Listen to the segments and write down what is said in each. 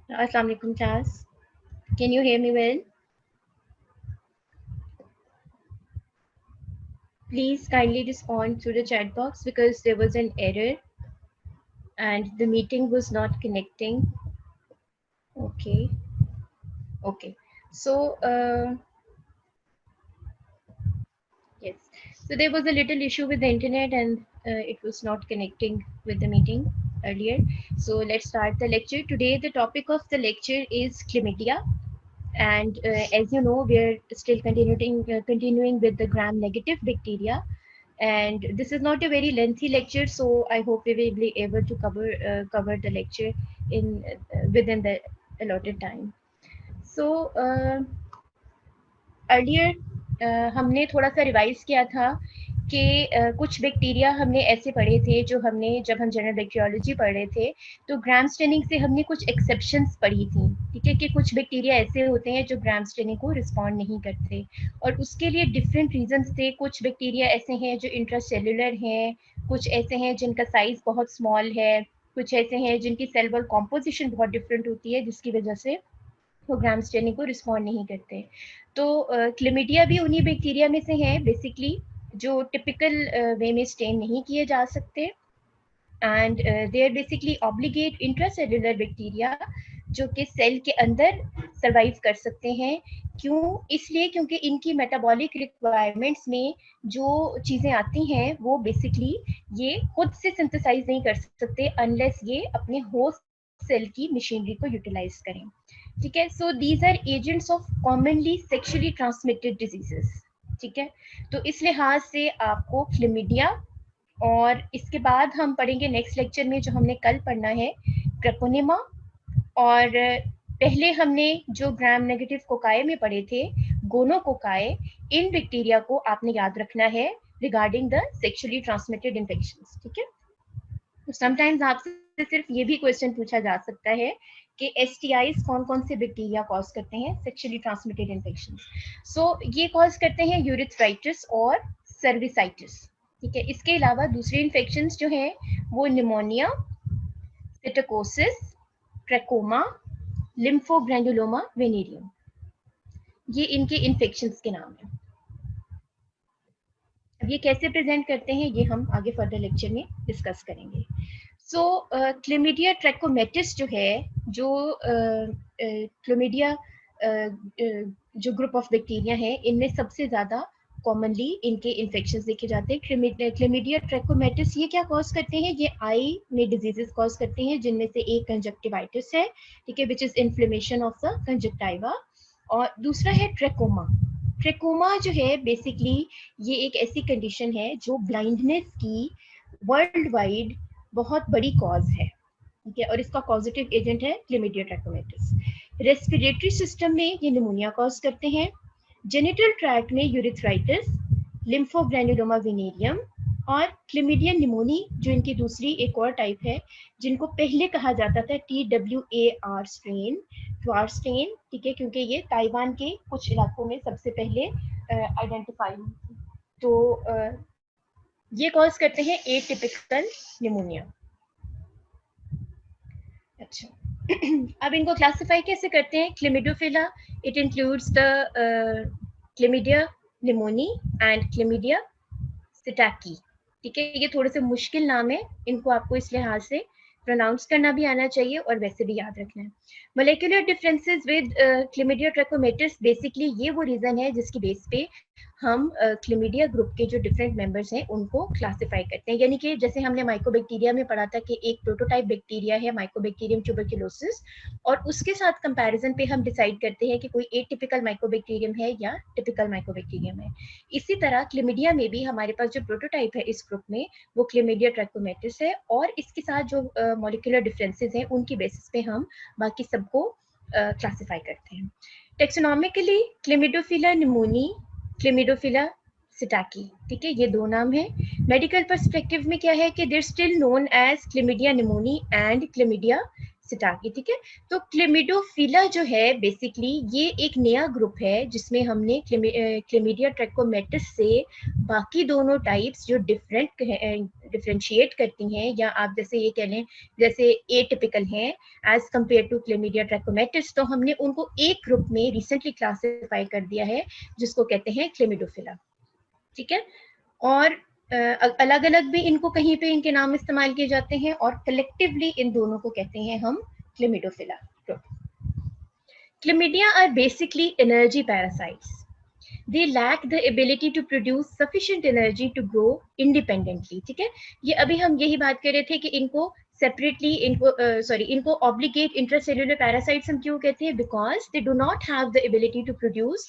Assalamu alaikum class. Can you hear me well? Please kindly respond through the chat box because there was an error and the meeting was not connecting. Okay. Okay. So yes. So there was a little issue with the internet and it was not connecting with the meeting earlier. So let's start the lecture. Today the topic of the lecture is chlamydia. And as you know, we're still continuing with the gram-negative bacteria. And this is not a very lengthy lecture, so I hope we will be able to cover the lecture in within the allotted time. So earlier हमने थोड़ा सा revise किया था कि कुछ bacteria हमने ऐसे पढ़े थे जो हमने जब हम जनरल बैक्टीरियोलॉजी पढ़ रहे थे तो ग्राम स्टेनिंग से हमने कुछ एक्सेप्शंस पढ़ी थी, ठीक है, कि कुछ बैक्टीरिया ऐसे होते हैं जो ग्राम स्टेनिंग को रिस्पॉन्ड नहीं करते और उसके लिए डिफरेंट रीजंस थे। कुछ बैक्टीरिया ऐसे हैं जो इंट्रासेलुलर हैं, कुछ ऐसे हैं जिनका साइज बहुत स्मॉल है, कुछ ऐसे हैं जिनकी सेल वॉल कॉम्पोजिशन बहुत डिफरेंट होती है जिसकी वजह से वो ग्राम स्टेनिंग को रिस्पॉन्ड नहीं करते। तो क्लेमिडिया भी उन्हीं बैक्टीरिया में से हैं बेसिकली जो टिपिकल वे में स्टेन नहीं किए जा सकते and they are basically obligate intracellular bacteria जो कि सेल के अंदर सरवाइव कर सकते हैं। क्यों? इसलिए क्योंकि इनकी मेटाबॉलिक रिक्वायरमेंट्स में जो चीज़ें आती हैं वो बेसिकली ये खुद से सिंथेसाइज नहीं कर सकते अनलेस ये अपने होस्ट सेल की मशीनरी को यूटिलाइज करें, ठीक है। So these are agents of commonly sexually transmitted diseases, ठीक है। तो इस लिहाज से आपको क्लेमिडिया और इसके बाद हम पढ़ेंगे नेक्स्ट लेक्चर में जो हमने कल पढ़ना है ट्रेपोनेमा, और पहले हमने जो ग्राम नेगेटिव कोकाए में पढ़े थे गोनोकोकाए, इन बैक्टीरिया को आपने याद रखना है regarding the sexually transmitted infections, ठीक है। तो समटाइम्स आपसे सिर्फ ये भी क्वेश्चन पूछा जा सकता है कि एसटीआईज कौन कौन से बैक्टीरिया कॉज करते हैं सेक्सुअली ट्रांसमिटेड इन्फेक्शन। सो ये कॉज करते हैं यूरिथ्राइटिस और सर्विसाइटिस, ठीक है। इसके अलावा दूसरे इन्फेक्शंस जो हैं वो निमोनिया, सिटोकोसिस, ट्रैकोमा, लिम्फोग्रैनुलोमा वेनेरियम, ये इनके इन्फेक्शंस के नाम हैं। अब ये कैसे प्रेजेंट करते हैं ये हम आगे फर्दर लेक्चर में डिस्कस करेंगे। सो क्लेमिडिया ट्रैकोमेटिस जो है, जो क्लेमिडिया जो ग्रुप ऑफ बैक्टीरिया है इनमें सबसे ज़्यादा कॉमनली इनके इन्फेक्शंस देखे जाते हैं। क्लेमिडिया ट्रैकोमेटिस ये क्या कॉज करते हैं? ये आई में डिजीजेस कॉज करते हैं जिनमें से एक कंजक्टिवाइटिस है, ठीक है, which is inflammation of the conjunctiva, और दूसरा है ट्रैकोमा। ट्रैकोमा जो है बेसिकली ये एक ऐसी कंडीशन है जो ब्लाइंडनेस की वर्ल्ड वाइड बहुत बड़ी कॉज है, ठीक है, और इसका पॉजिटिव एजेंट है क्लेमिडिया ट्रैकोमेटिस। रेस्पिरेटरी सिस्टम में ये निमोनिया कॉज करते हैं, जेनिटल ट्रैक्ट में यूरिथ्राइटिस, लिम्फोग्रैनुलोमा वेनेरियम और क्लेमिडिया निमोनी जो इनकी दूसरी एक और टाइप है जिनको पहले कहा जाता था TWAR स्ट्रेन, ट्वार स्ट्रेन, ठीक है, क्योंकि ये ताइवान के कुछ इलाकों में सबसे पहले आइडेंटिफाई हुई थी। तो ये कॉज करते हैं एटिपिकल निमोनिया। अच्छा अब इनको क्लासिफाई कैसे करते हैं? Chlamydophila, it includes the chlamydia pneumoniae and chlamydia psittaci, ठीक है। ये थोड़े से मुश्किल नाम है, इनको आपको इस लिहाज से प्रोनाउंस करना भी आना चाहिए और वैसे भी याद रखना है। Molecular differences with chlamydia ट्रैकोमेटिस, basically ये वो रीजन है जिसकी बेस पे हम क्लेमिडिया ग्रुप के जो डिफरेंट मेंबर्स हैं उनको क्लासिफाई करते हैं। यानी कि जैसे हमने माइकोबैक्टीरिया में पढ़ा था कि एक प्रोटोटाइप बैक्टीरिया है माइकोबैक्टीरियम ट्यूबरकुलोसिस, और उसके साथ कंपैरिजन पे हम डिसाइड करते हैं कि कोई एटिपिकल माइकोबैक्टीरियम है या टिपिकल माइकोबैक्टीरियम है। इसी तरह क्लेमिडिया में भी हमारे पास जो प्रोटोटाइप है इस ग्रुप में वो क्लेमिडिया ट्रैकोमेटिस है, और इसके साथ जो मॉलिक्यूलर डिफरेंसेस हैं उनकी बेसिस पे हम बाकी सबको क्लासिफाई करते हैं। टेक्सोनॉमिकली क्लेमिडोफिला निमोनी, क्लेमिडोफिला सिटाकी, ठीक है, ये दो नाम है। मेडिकल पर्सपेक्टिव में क्या है कि there still known as chlamydia pneumoniae and chlamydia psittaci, ठीक है। तो क्लेमिडोफिला जो है बेसिकली ये एक नया ग्रुप है जिसमें हमने क्लेमिडिया ट्रैकोमेटिस से बाकी दोनों टाइप्स जो डिफरेंट डिफरेंशिएट करती हैं, या आप जैसे ये कह लें जैसे एटिपिकल हैं as compare to Chlamydia trachomatis, तो हमने उनको एक ग्रुप में रिसेंटली क्लासिफाई कर दिया है जिसको कहते हैं क्लेमिडोफिला, ठीक है। और अलग अलग भी इनको कहीं पे इनके नाम इस्तेमाल किए जाते हैं, और कलेक्टिवली इन दोनों को कहते हैं हम क्लेमिडोफिला group. Chlamydia are basically energy parasites. They lack the ability to produce sufficient energy to grow independently, ठीक है। ये अभी हम यही बात कर रहे थे कि इनको separately इनको obligate intracellular parasites हम क्यों कहते हैं, because they do not have the ability to produce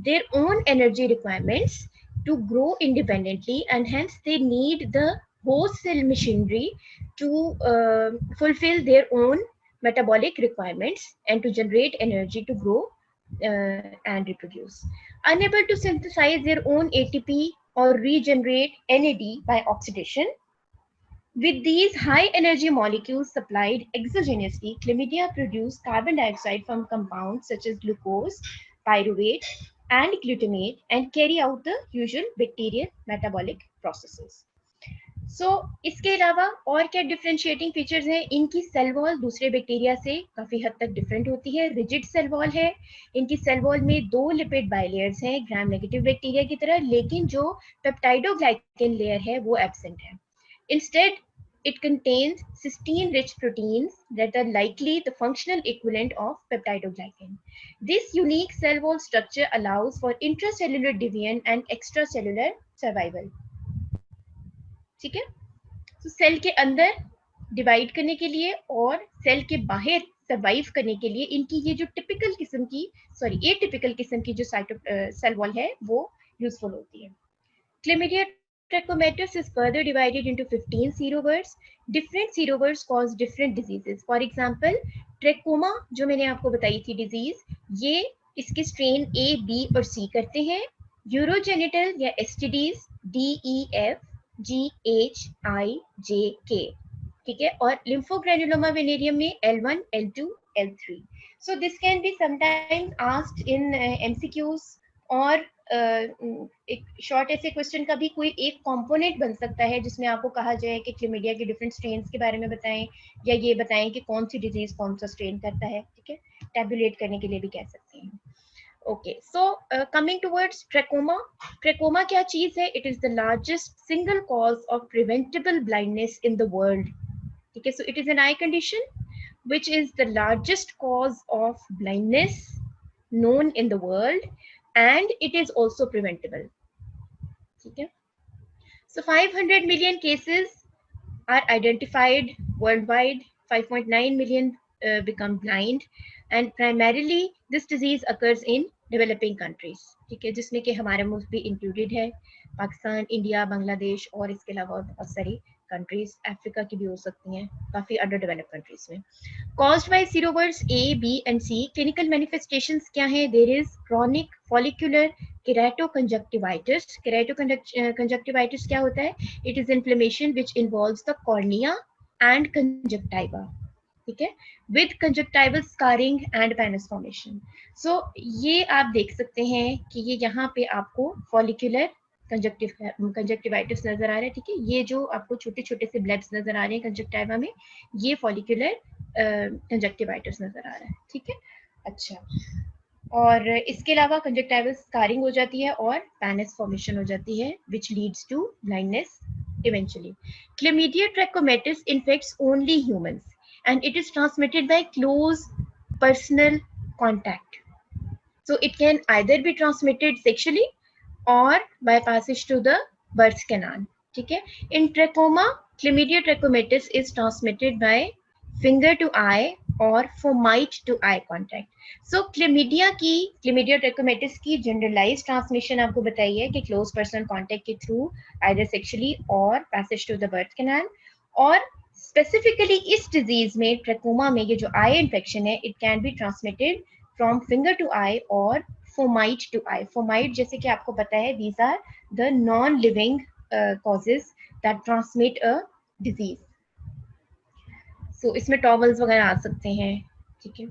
their own energy requirements to grow independently, and hence they need the host cell machinery to fulfill their own metabolic requirements and to generate energy to grow and reproduce. Unable to synthesize their own ATP or regenerate NAD by oxidation, with these high energy molecules supplied exogenously, chlamydia produce carbon dioxide from compounds such as glucose, pyruvate, and glutamate, and carry out the usual bacterial metabolic processes. इसके अलावा और क्या differentiating features हैं, इनकी cell wall दूसरे bacteria से काफी हद तक डिफरेंट होती है। रिजिड सेल वॉल है, इनकी सेल वॉल में 2 लिपिड बाइलेयर्स हैं ग्राम नेगेटिव बैक्टीरिया की तरह, लेकिन जो पेप्टाइडोग्लाइकन लेयर है वो एब्सेंट है। Instead it contains cysteine rich proteins that are likely the functional equivalent of peptidoglycan. This unique cell wall structure allows for intracellular division and extracellular survival. ठीक है, तो सेल के अंदर डिवाइड करने के लिए और सेल के बाहर सर्वाइव करने के लिए इनकी ये जो टिपिकल किस्म की एटिपिकल किस्म की जो सेल वॉल है वो यूजफुल होती है। Chlamydia trachomatis is further divided into 15 serovirus. Different serovirus cause different diseases. For example, trachoma जो मैंने आपको बताई थी डिजीज, ये इसके स्ट्रेन A, B और C करते हैं। यूरोजेनिटल या STDs D, E, F, G, H, I, J, K, ठीक है। और lymphogranuloма venereum में L1, L2, L3. So this can be sometimes asked in MCQs, और एक शॉर्ट ऐसे क्वेश्चन का भी कोई एक कंपोनेंट बन सकता है जिसमें आपको कहा जाए कि क्लेमिडिया के डिफरेंट स्ट्रेन्स के बारे में बताएं, या ये बताएं कि कौन सी डिजीज कौन सा स्ट्रेन करता है, ठीक है। टैबुलेट करने के लिए भी कह सकते हैं। Okay, so coming towards trachoma. Trachoma क्या चीज है? It is the largest single cause of preventable blindness in the world, ठीक है। So it is N I condition which is the largest cause of blindness known in the world, and it is also preventable, ठीक है। So 500 million cases are identified worldwide, 5.9 million become blind, and primarily this disease occurs in developing countries, ठीक है, जिसमें कि हमारा मुल्क भी included है, पाकिस्तान, इंडिया, बांग्लादेश, और इसके अलावा बहुत सारी कंट्रीज, अफ्रीका की भी हो सकती हैं, काफी अंडर डेवलप्ड कंट्रीज में। Caused by serovirus A, B and C, clinical manifestations क्या हैं? There is chronic follicular keratoconjunctivitis. Keratoconjunctivitis क्या होता है? It is inflammation which involves the cornea and conjunctiva, ठीक है, with conjunctival scarring and pannus formation. So ये आप देख सकते हैं कि ये यहाँ पे आपको follicular कंजक्टिवाइटिस नजर आ रहा है, ठीक है। ये जो आपको छोटे छोटे से ब्लब्स नजर आ रहे हैं कंजक्टिवा में, ये फॉलिकुलर कंजक्टिवाइटिस नजर आ रहा है, ठीक है। अच्छा, और इसके अलावा कंजक्टिवल स्कारिंग हो जाती है और पैनस फॉर्मेशन हो जाती है, which leads to blindness eventually. Chlamydia trachomatis infects only humans and it is transmitted by close personal contact. So it can either be transmitted sexually or by passage to the birth canal, ठीक है। In trachoma, Chlamydia trachomatis is transmitted by finger to eye or fomite to eye contact. So Chlamydia trachomatis की generalized transmission आपको बताई है कि close personal contact के through either sexually or passage to the birth canal, और specifically इस disease में trachoma में ये जो eye infection है, it can be transmitted from finger to eye or fomite to eye. Fomite जैसे कि आपको पता है, these are the non-living causes that transmit a disease. So इसमें towels वगैरह आ सकते हैं, ठीक है।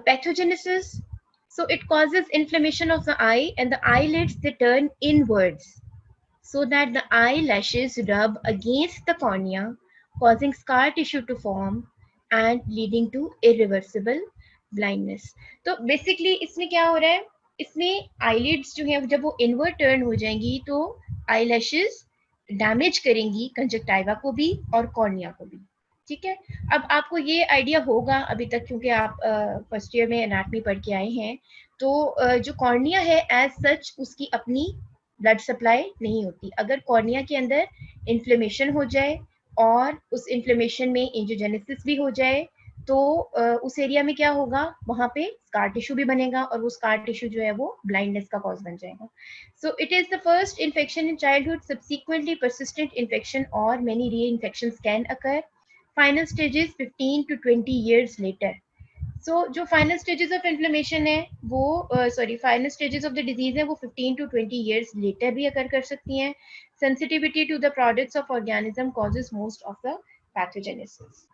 Pathogenesis, so it causes inflammation of the eye and the eyelids they turn inwards. so that the eyelashes rub against the cornea, causing scar tissue to form and leading to irreversible blindness. तो basically इसमें क्या हो रहा है, इसमें eyelids जो है जब वो इनवर्ट टर्न हो जाएंगी तो आईलैशेस डैमेज करेंगी कंजक्टाइवा को भी और कॉर्निया को भी. ठीक है. अब आपको ये आइडिया होगा अभी तक क्योंकि आप फर्स्ट ईयर में एनाटमी पढ़ के आए हैं, तो जो कॉर्निया है एज सच उसकी अपनी ब्लड सप्लाई नहीं होती. अगर कॉर्निया के अंदर इन्फ्लेमेशन हो जाए और उस इन्फ्लेमेशन में एंजियोजेनेसिस भी हो जाए तो उस एरिया में क्या होगा, वहां पे स्कार टिश्यू भी बनेगा और वो स्कार टिश्यू जो है वो ब्लाइंडनेस का कॉज बन जाएगा. सो it is the first infection in childhood. Subsequently persistent infection और मेनी री infections can occur. Final stages 15 to 20 years later. सो जो फाइनल स्टेजेस ऑफ इन्फ्लेमेशन है वो final stages of the disease है वो 15 to 20 years लेटर भी अकर कर सकती हैं. Sensitivity to the products of organism causes most of the pathogenesis.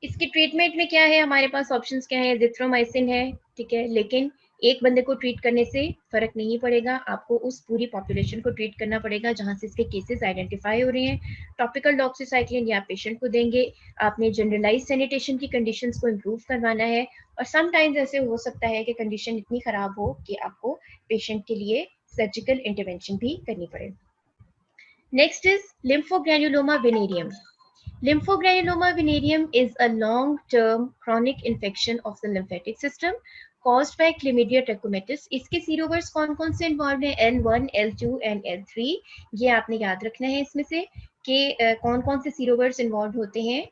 इसके ट्रीटमेंट में क्या है, हमारे पास ऑप्शंस क्या है, एजिथ्रोमाइसिन है. ठीक है, लेकिन एक बंदे को ट्रीट करने से फर्क नहीं पड़ेगा, आपको उस पूरी पॉपुलेशन को ट्रीट करना पड़ेगा जहां से इसके केसेस आइडेंटिफाई हो रहे हैं. टॉपिकल डॉक्सीसाइक्लिन या पेशेंट को देंगे. आपने जनरलाइज सैनिटेशन की कंडीशंस को इम्प्रूव करवाना है और समटाइम्स ऐसे हो सकता है कि कंडीशन इतनी खराब हो कि आपको पेशेंट के लिए सर्जिकल इंटरवेंशन भी करनी पड़े. Next is lymphogranuloma venereum. Lymphogranuloma venereum is a long-term chronic infection of the lymphatic system caused by Chlamydia trachomatis. इसके सीरोवर्स कौन कौन से इन्वॉल्व हैं, L1, L2 and L3. ये आपने याद रखना है इसमें से कि कौन कौन से सीरोवर्स इन्वॉल्व होते हैं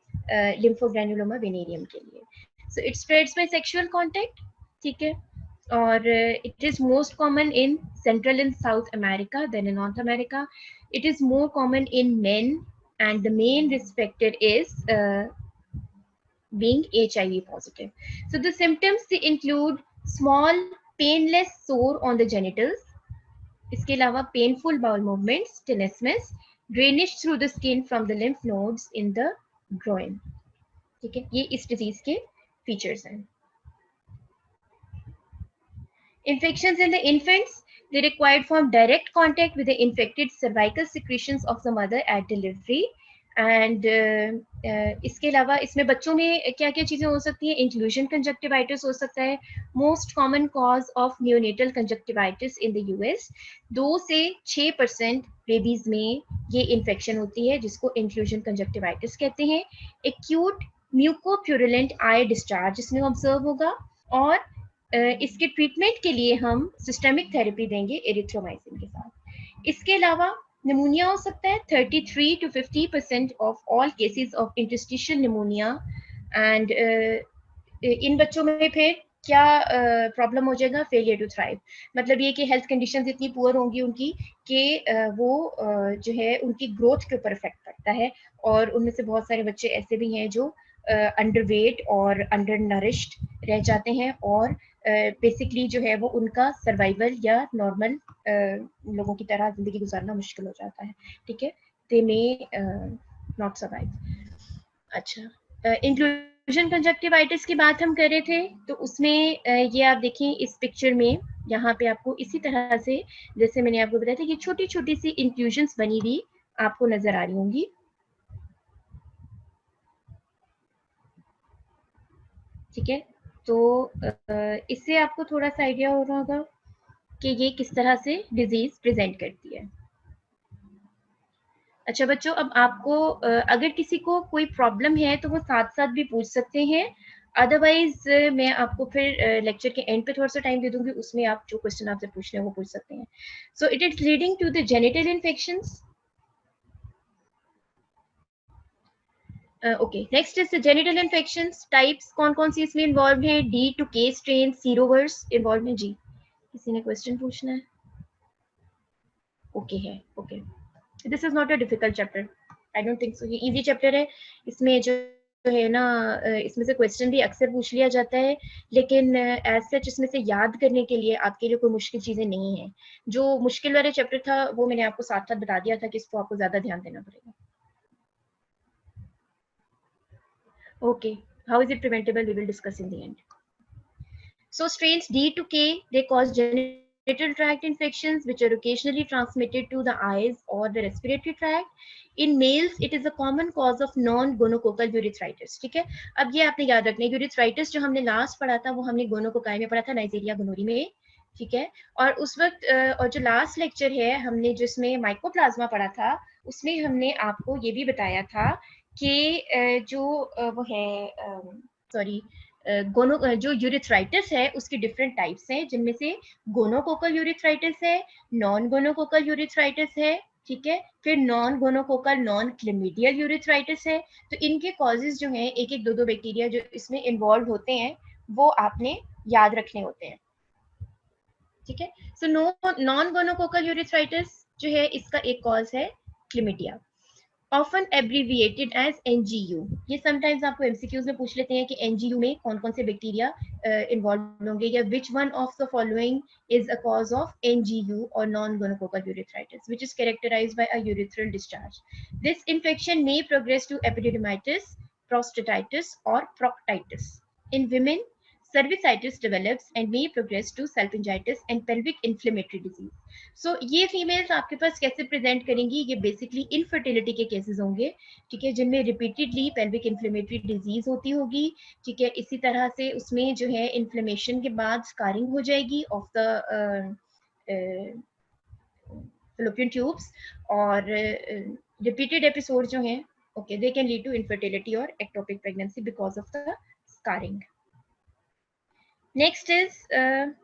लिम्फोग्रैन्युलोमा वेनेरियम के लिए. So it spreads by sexual contact. ठीक है, और it is most common in Central and South America than in North America. It is more common in men and the main risk factor is being HIV positive. So the symptoms they include small painless sore on the genitals. इसके अलावा painful bowel movements, tenesmus, drainage through the skin from the lymph nodes in the groin. ठीक है, ये इस disease के features हैं. Infections in the infants, they required from direct contact with the infected cervical secretions of the mother at delivery. And इसके अलावा इसमें बच्चों में क्या क्या चीज़ें हो सकती हैं, इंक्लूजन कंजक्टिवाइटिस हो सकता है. Most common cause of neonatal conjunctivitis in the US. 2 से 6% बेबीज में ये इन्फेक्शन होती है जिसको इंक्लूजन कंजक्टिवाइटिस कहते हैं. एक्यूट म्यूकोप्यूरुलेंट आई डिस्चार्ज इसमें ऑब्जर्व होगा और इसके ट्रीटमेंट के लिए हम सिस्टेमिक थेरेपी देंगे एरिथ्रोमाइसिन के साथ. इसके अलावा निमोनिया हो सकता है. 33 to 50% of all cases of interstitial pneumonia. And in बच्चों में फिर क्या प्रॉब्लम हो जाएगा, फेलियर टू थ्राइव. मतलब ये कि हेल्थ कंडीशंस इतनी पुअर होंगी उनकी कि वो जो है उनकी ग्रोथ के ऊपर इफेक्ट पड़ता है. और उनमें से बहुत सारे बच्चे ऐसे भी हैं जो अंडरवेट और अंडर नरिश्ड रह जाते हैं और बेसिकली जो है वो उनका सर्वाइवल या नॉर्मल लोगों की तरह जिंदगी गुजारना मुश्किल हो जाता है. ठीक है, दे मे नॉट सर्वाइव. अच्छा, इंक्लूजन कंजक्टिवाइटिस की बात हम कर रहे थे तो उसमें ये आप देखें इस पिक्चर में, यहाँ पे आपको इसी तरह से जैसे मैंने आपको बताया था कि छोटी छोटी सी इंक्लूजन्स बनी हुई आपको नजर आ रही होंगी. ठीक है, तो इससे आपको थोड़ा सा आइडिया हो रहा होगा कि ये किस तरह से डिजीज प्रेजेंट करती है. अच्छा बच्चों, अब आपको अगर किसी को कोई प्रॉब्लम है तो वो साथ साथ भी पूछ सकते हैं. अदरवाइज मैं आपको फिर लेक्चर के एंड पे थोड़ा सा टाइम दे दूंगी, उसमें आप जो क्वेश्चन आपसे पूछने हैं वो पूछ सकते हैं. So it is leading to the genital infections. Okay, next is genital infections. Types कौन कौन सी इसमें इन्वॉल्व है, D to K strain, serovars involve है. जी, किसी ने क्वेश्चन पूछना है? ओके है, okay. This is not a difficult chapter, I don't think so. ये इजी चैप्टर है. इसमें जो है ना इसमें से क्वेश्चन भी अक्सर पूछ लिया जाता है, लेकिन एज सच इसमें से याद करने के लिए आपके लिए कोई मुश्किल चीजें नहीं है. जो मुश्किल वाले चैप्टर था वो मैंने आपको साथ साथ बता दिया था कि इसको आपको ज्यादा ध्यान देना पड़ेगा. Okay, how is it preventable, we will discuss in the end. So strains D to K, they cause genital genital tract infections which are occasionally transmitted to the eyes or the respiratory tract. In males it is a common cause of non-gonococcal urethritis. ठीक है, अब ये आपने याद रखना है, यूरिथ्राइटिस जो हमने लास्ट पढ़ा था वो हमने गोनोकोकाई में पढ़ा था, नाइजीरिया गोनोरी में, ठीक है। और उस वक्त और जो लास्ट लेक्चर है हमने जिसमें माइकोप्लाज्मा पढ़ा था उसमें हमने आपको ये भी बताया था कि जो वो है सॉरी जो यूरिथ्राइटिस है उसकी डिफरेंट टाइप्स हैं, जिनमें से गोनोकोकल यूरिथ्राइटिस है, नॉन गोनोकोकल यूरिथ्राइटिस है, ठीक है, फिर नॉन गोनोकोकल नॉन क्लेमिडियल यूरिथ्राइटिस है। तो इनके कॉजेज जो हैं, एक एक दो दो बैक्टीरिया जो इसमें इन्वॉल्व होते हैं वो आपने याद रखने होते हैं, ठीक है। सो नॉन गोनोकोकल यूरिथ्राइटिस जो है इसका एक कॉज है Chlamydia, often abbreviated as NGU। ये समटाइम्स आपको MCQs में पूछ लेते हैं कि NGU में कौन कौन से बैक्टीरिया इन्वॉल्व होंगे, या which one of the following is a cause of NGU और non gonococcal urethritis which is characterized by a urethral discharge. This infection may progress to epididymitis, prostatitis or proctitis. In women, cervicitis develops and may progress to salpingitis and pelvic inflammatory disease. सो ये females आपके पास कैसे present करेंगी, ये basically infertility के cases होंगे, ठीक है, जिनमें रिपीटेडली पेल्विक इन्फ्लेमेटरी डिजीज होती होगी, ठीक है। इसी तरह से उसमें जो है इन्फ्लेमेशन के बाद स्कारिंग हो जाएगी ऑफ द fallopian ट्यूब्स, और रिपीटेड एपिसोड जो हैं okay they can lead to infertility और ectopic pregnancy because of the scarring. Next is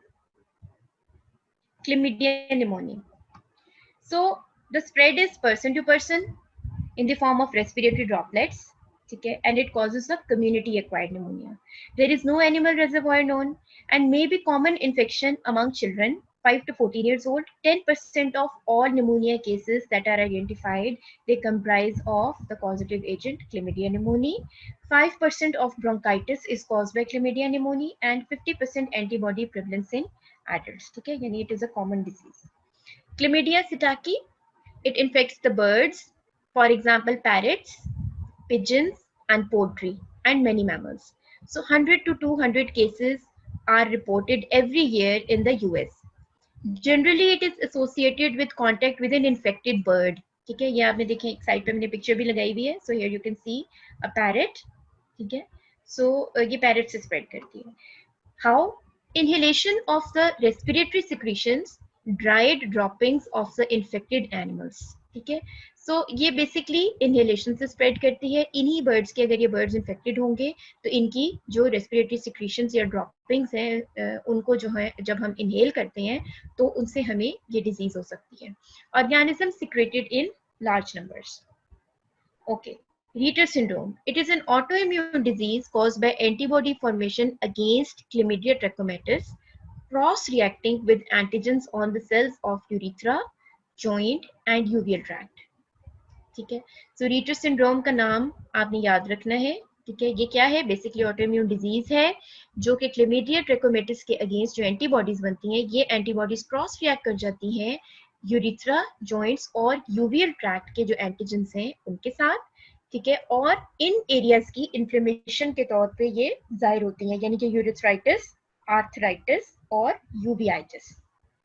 chlamydia pneumoniae. So the spread is person to person in the form of respiratory droplets, okay, and it causes a community acquired pneumonia. There is no animal reservoir known and may be common infection among children 5 to 14 years old. 10% of all pneumonia cases that are identified, they comprise of the causative agent chlamydia pneumoniae. 5% of bronchitis is caused by chlamydia pneumoniae and 50% antibody prevalence in adults, okay, yani it is a common disease. Chlamydia psittaci, it infects the birds, for example parrots, pigeons and poultry and many mammals. So 100 to 200 cases are reported every year in the US. Generally it is associated with contact with an infected bird, ठीक है, ये आपने देखें एक side पे मैंने picture भी लगाई हुई है, so here you can see a parrot, ठीक है। so ये parrot से spread करती है। How? Inhalation of the respiratory secretions, dried droppings of the infected animals, ठीक है। सो ये बेसिकली इनहेलेशन से स्प्रेड करती है। इन्हीं बर्ड्स के, अगर ये बर्ड्स इन्फेक्टेड होंगे तो इनकी जो रेस्पिरेटरी सिक्रीशंस या ड्रॉपिंग्स हैं उनको जो है जब हम इनहेल करते हैं तो उनसे हमें ये डिजीज हो सकती है। Organism secreted in large numbers, okay. Ritter syndrome. It is an autoimmune disease caused by antibody formation against Chlamydia trachomatis, cross-reacting with antigens on the cells of urethra, joint and uveal tract. ठीक है। सो Ritter syndrome का नाम आपने याद रखना है, ठीक है। ये क्या है, बेसिकली ऑटोइम्यून डिजीज है जो कि क्लेमिडिया ट्रैकोमेटिस के अगेंस्ट जो एंटीबॉडीज बनती हैं, ये एंटीबॉडीज क्रॉस रिएक्ट कर जाती हैं यूरिथ्रा, जॉइंट्स और यूवियल ट्रैक्ट के जो एंटीजेंस हैं उनके साथ, ठीक है। और इन एरियाज की इन्फ्लेमेशन के तौर पे ये जाहिर होती हैं, यानी कि यूरिथ्राइटिस, आर्थराइटिस और यूवियाइटिस,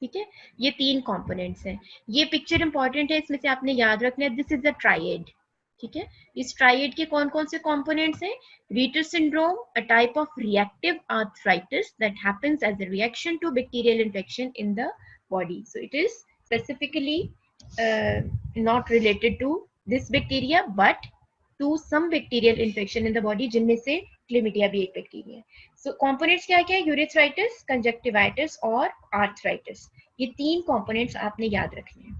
ठीक है। ये तीन कंपोनेंट्स हैं। ये पिक्चर इंपॉर्टेंट है, इसमें से आपने याद रखना है, दिस इज अ ट्राइड, ठीक है। इस ट्राइड के कौन कौन से कंपोनेंट्स हैं? Ritter syndrome, a type of reactive arthritis that happens as a reaction to bacterial infection in the body. So it is specifically not related to this bacteria but to some bacterial infection in the body, जिनमें से chlamydia भी एक bacteria है। सो components क्या क्या है? यूरिथ्राइटिस, conjunctivitis और arthritis. ये तीन कंपोनेंट्स आपने याद रखने हैं।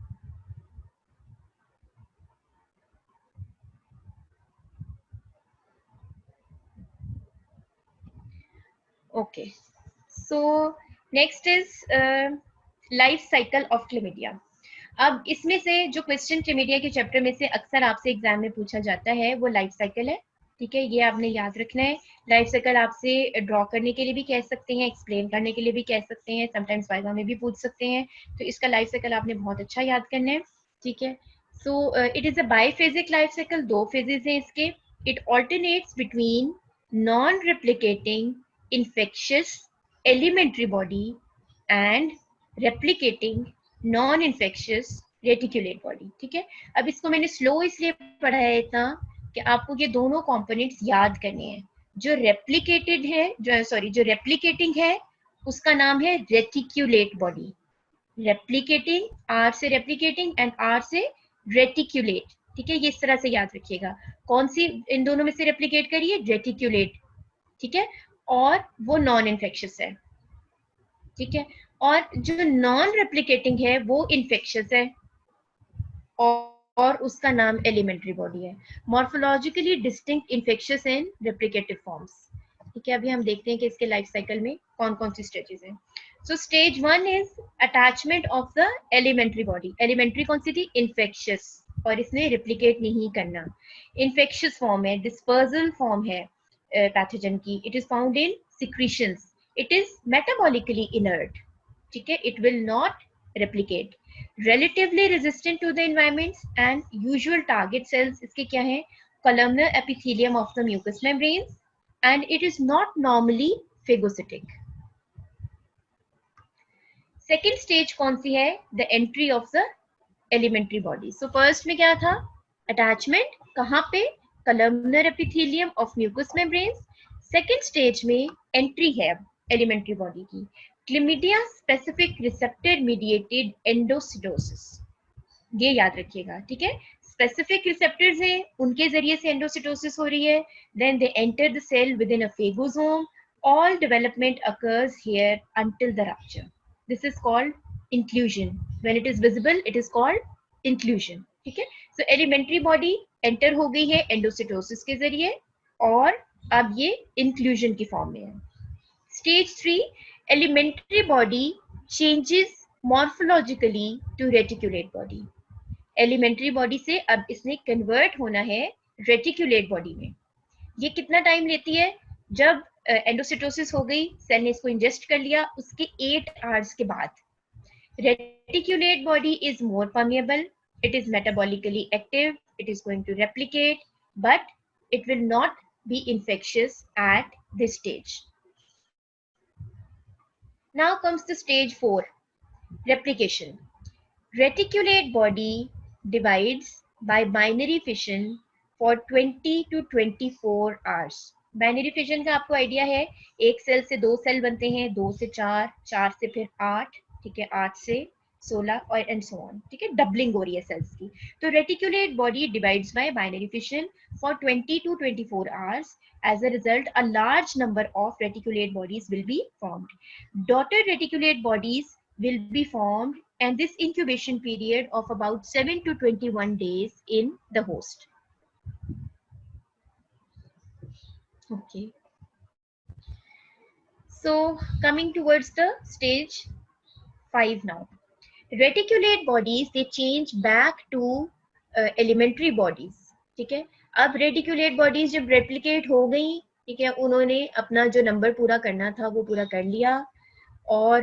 Okay, so next is life cycle of chlamydia. अब इसमें से जो क्वेश्चन क्लेमिडिया के चैप्टर में से अक्सर आपसे एग्जाम में पूछा जाता है वो लाइफ साइकिल है, ठीक है। ये आपने याद रखना है। लाइफ साइकिल आपसे ड्रॉ करने के लिए भी कह सकते हैं, एक्सप्लेन करने के लिए भी कह सकते हैं, समटाइम्स वाइवा में भी पूछ सकते हैं। तो इसका लाइफ साइकिल आपने बहुत अच्छा याद करना है, ठीक है। So it is a biphasic life cycle, दो फेजेस हैं इसके। It alternates between non replicating infectious elementary body and replicating, non infectious, reticulate body. ठीक है, अब इसको मैंने स्लो इसलिए पढ़ा है इतना कि आपको ये दोनों कंपोनेंट्स याद करने हैं। जो रेप्लिकेटेड है, जो रेप्लिकेटिंग है उसका नाम है रेटिक्यूलेट बॉडी। रेप्लिकेटिंग, आर से रेप्लिकेटिंग एंड आर से रेटिक्यूलेट। ठीक है, ये इस तरह से याद रखिएगा। कौन सी इन दोनों में से रेप्लिकेट करिए? रेटिक्यूलेट। ठीक है, और वो नॉन इन्फेक्शियस है। ठीक है, और जो नॉन रेप्लिकेटिंग है वो इन्फेक्शियस है और उसका नाम एलिमेंट्री बॉडी है। Morphologically distinct infectious and replicative forms. ठीक है, अभी हम देखते हैं कि इसके लाइफ साइकिल में कौन कौन सी स्टेजेस हैं। So stage 1 is attachment of the elementary body. Elementary कौन सी थी? इन्फेक्शियस, और इसने रिप्लिकेट नहीं करना। इन्फेक्शियस फॉर्म है, डिस्पर्सल फॉर्म है पैथोजन की। It is found in secretions. It is metabolically inert. ठीक है, it will not replicate, relatively resistant to the environments, and usual target cells इसके क्या हैं? columnar epithelium of the mucous membranes, and it is not normally phagocytic. Second stage कौन सी है? The entry of the elementary body. So first में क्या था? Attachment, कहाँ पे? columnar epithelium of mucous membranes. Second stage में entry है elementary body की, क्लिमिडिया स्पेसिफिक रिसेप्टर मीडिएटेड एंडोसिटोसिस। ये याद रखिएगा। ठीक है, स्पेसिफिक रिसेप्टर्स हैं, उनके जरिए से एंडोसिटोसिस हो रही है। Then they enter the cell within a phagosome. All development occurs here until the rupture. This is called inclusion. When it is visible it is called inclusion. ठीक है, सो एलिमेंट्री बॉडी एंटर हो गई है एंडोसिटोसिस के जरिए और अब ये इंक्लूजन की फॉर्म में है। Stage 3, elementary body changes morphologically to reticulate body. Elementary body से अब इसने convert होना है reticulate body में। ये कितना टाइम लेती है? जब एंडोसिटोसिस हो गई, सेल ने इसको इंजेस्ट कर लिया, उसके 8 आवर्स के बाद। Reticulate body is more permeable, it is metabolically active, it is going to replicate, but it will not be infectious at this stage. Now comes the stage 4, replication. Reticulate body divides by binary fission for 20 to 24 hours. Binary fission का आपको idea है, एक cell से 2 cell बनते हैं, 2 से 4, 4 से फिर 8, ठीक है, 8 से 16 और एंड सो ऑन। ठीक है, डबलिंग हो रही है सेल्स की। तो reticulate body divides bye binary fission for 20 to 24 hours. As a result, a large number of reticulate bodies will be formed. Daughter reticulate bodies will be formed, and this incubation period of about 7 to 21 days in the host. Okay. So coming towards the stage 5 now. Reticulate bodies, they change back to elementary bodies. ठीक है, अब reticulate bodies जब replicate हो गई, ठीक है, उन्होंने अपना जो नंबर पूरा करना था वो पूरा कर लिया, और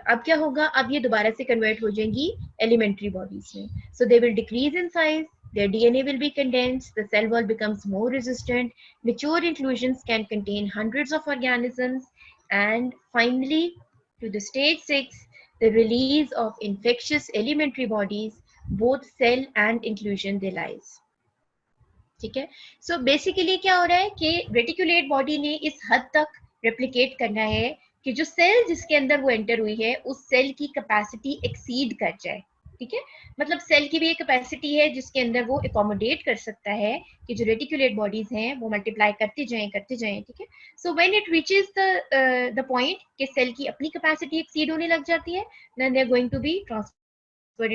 अब क्या होगा? अब ये दोबारा से कन्वर्ट हो जाएंगी एलिमेंट्री बॉडीज में। So they will decrease in size, their DNA will be condensed, the cell wall becomes more resistant, mature inclusions can contain hundreds of organisms, and finally to the stage 6, the release of infectious elementary bodies, both cell and inclusion they lies. ठीक है, so basically क्या हो रहा है कि reticulate body ने इस हद तक रेप्लिकेट करना है कि जो सेल जिसके अंदर वो एंटर हुई है उस सेल की कैपेसिटी एक्सीड कर जाए। ठीक है, मतलब सेल की भी एक कैपेसिटी है जिसके अंदर वो एकोमोडेट कर सकता है कि जो रेटिकुलेट बॉडीज हैं वो मल्टीप्लाई करते जाएं करते जाएं। ठीक है, so when it reaches the point कि सेल की अपनी कैपेसिटी एक्सीड होने लग जाती है, then they are going to be transferred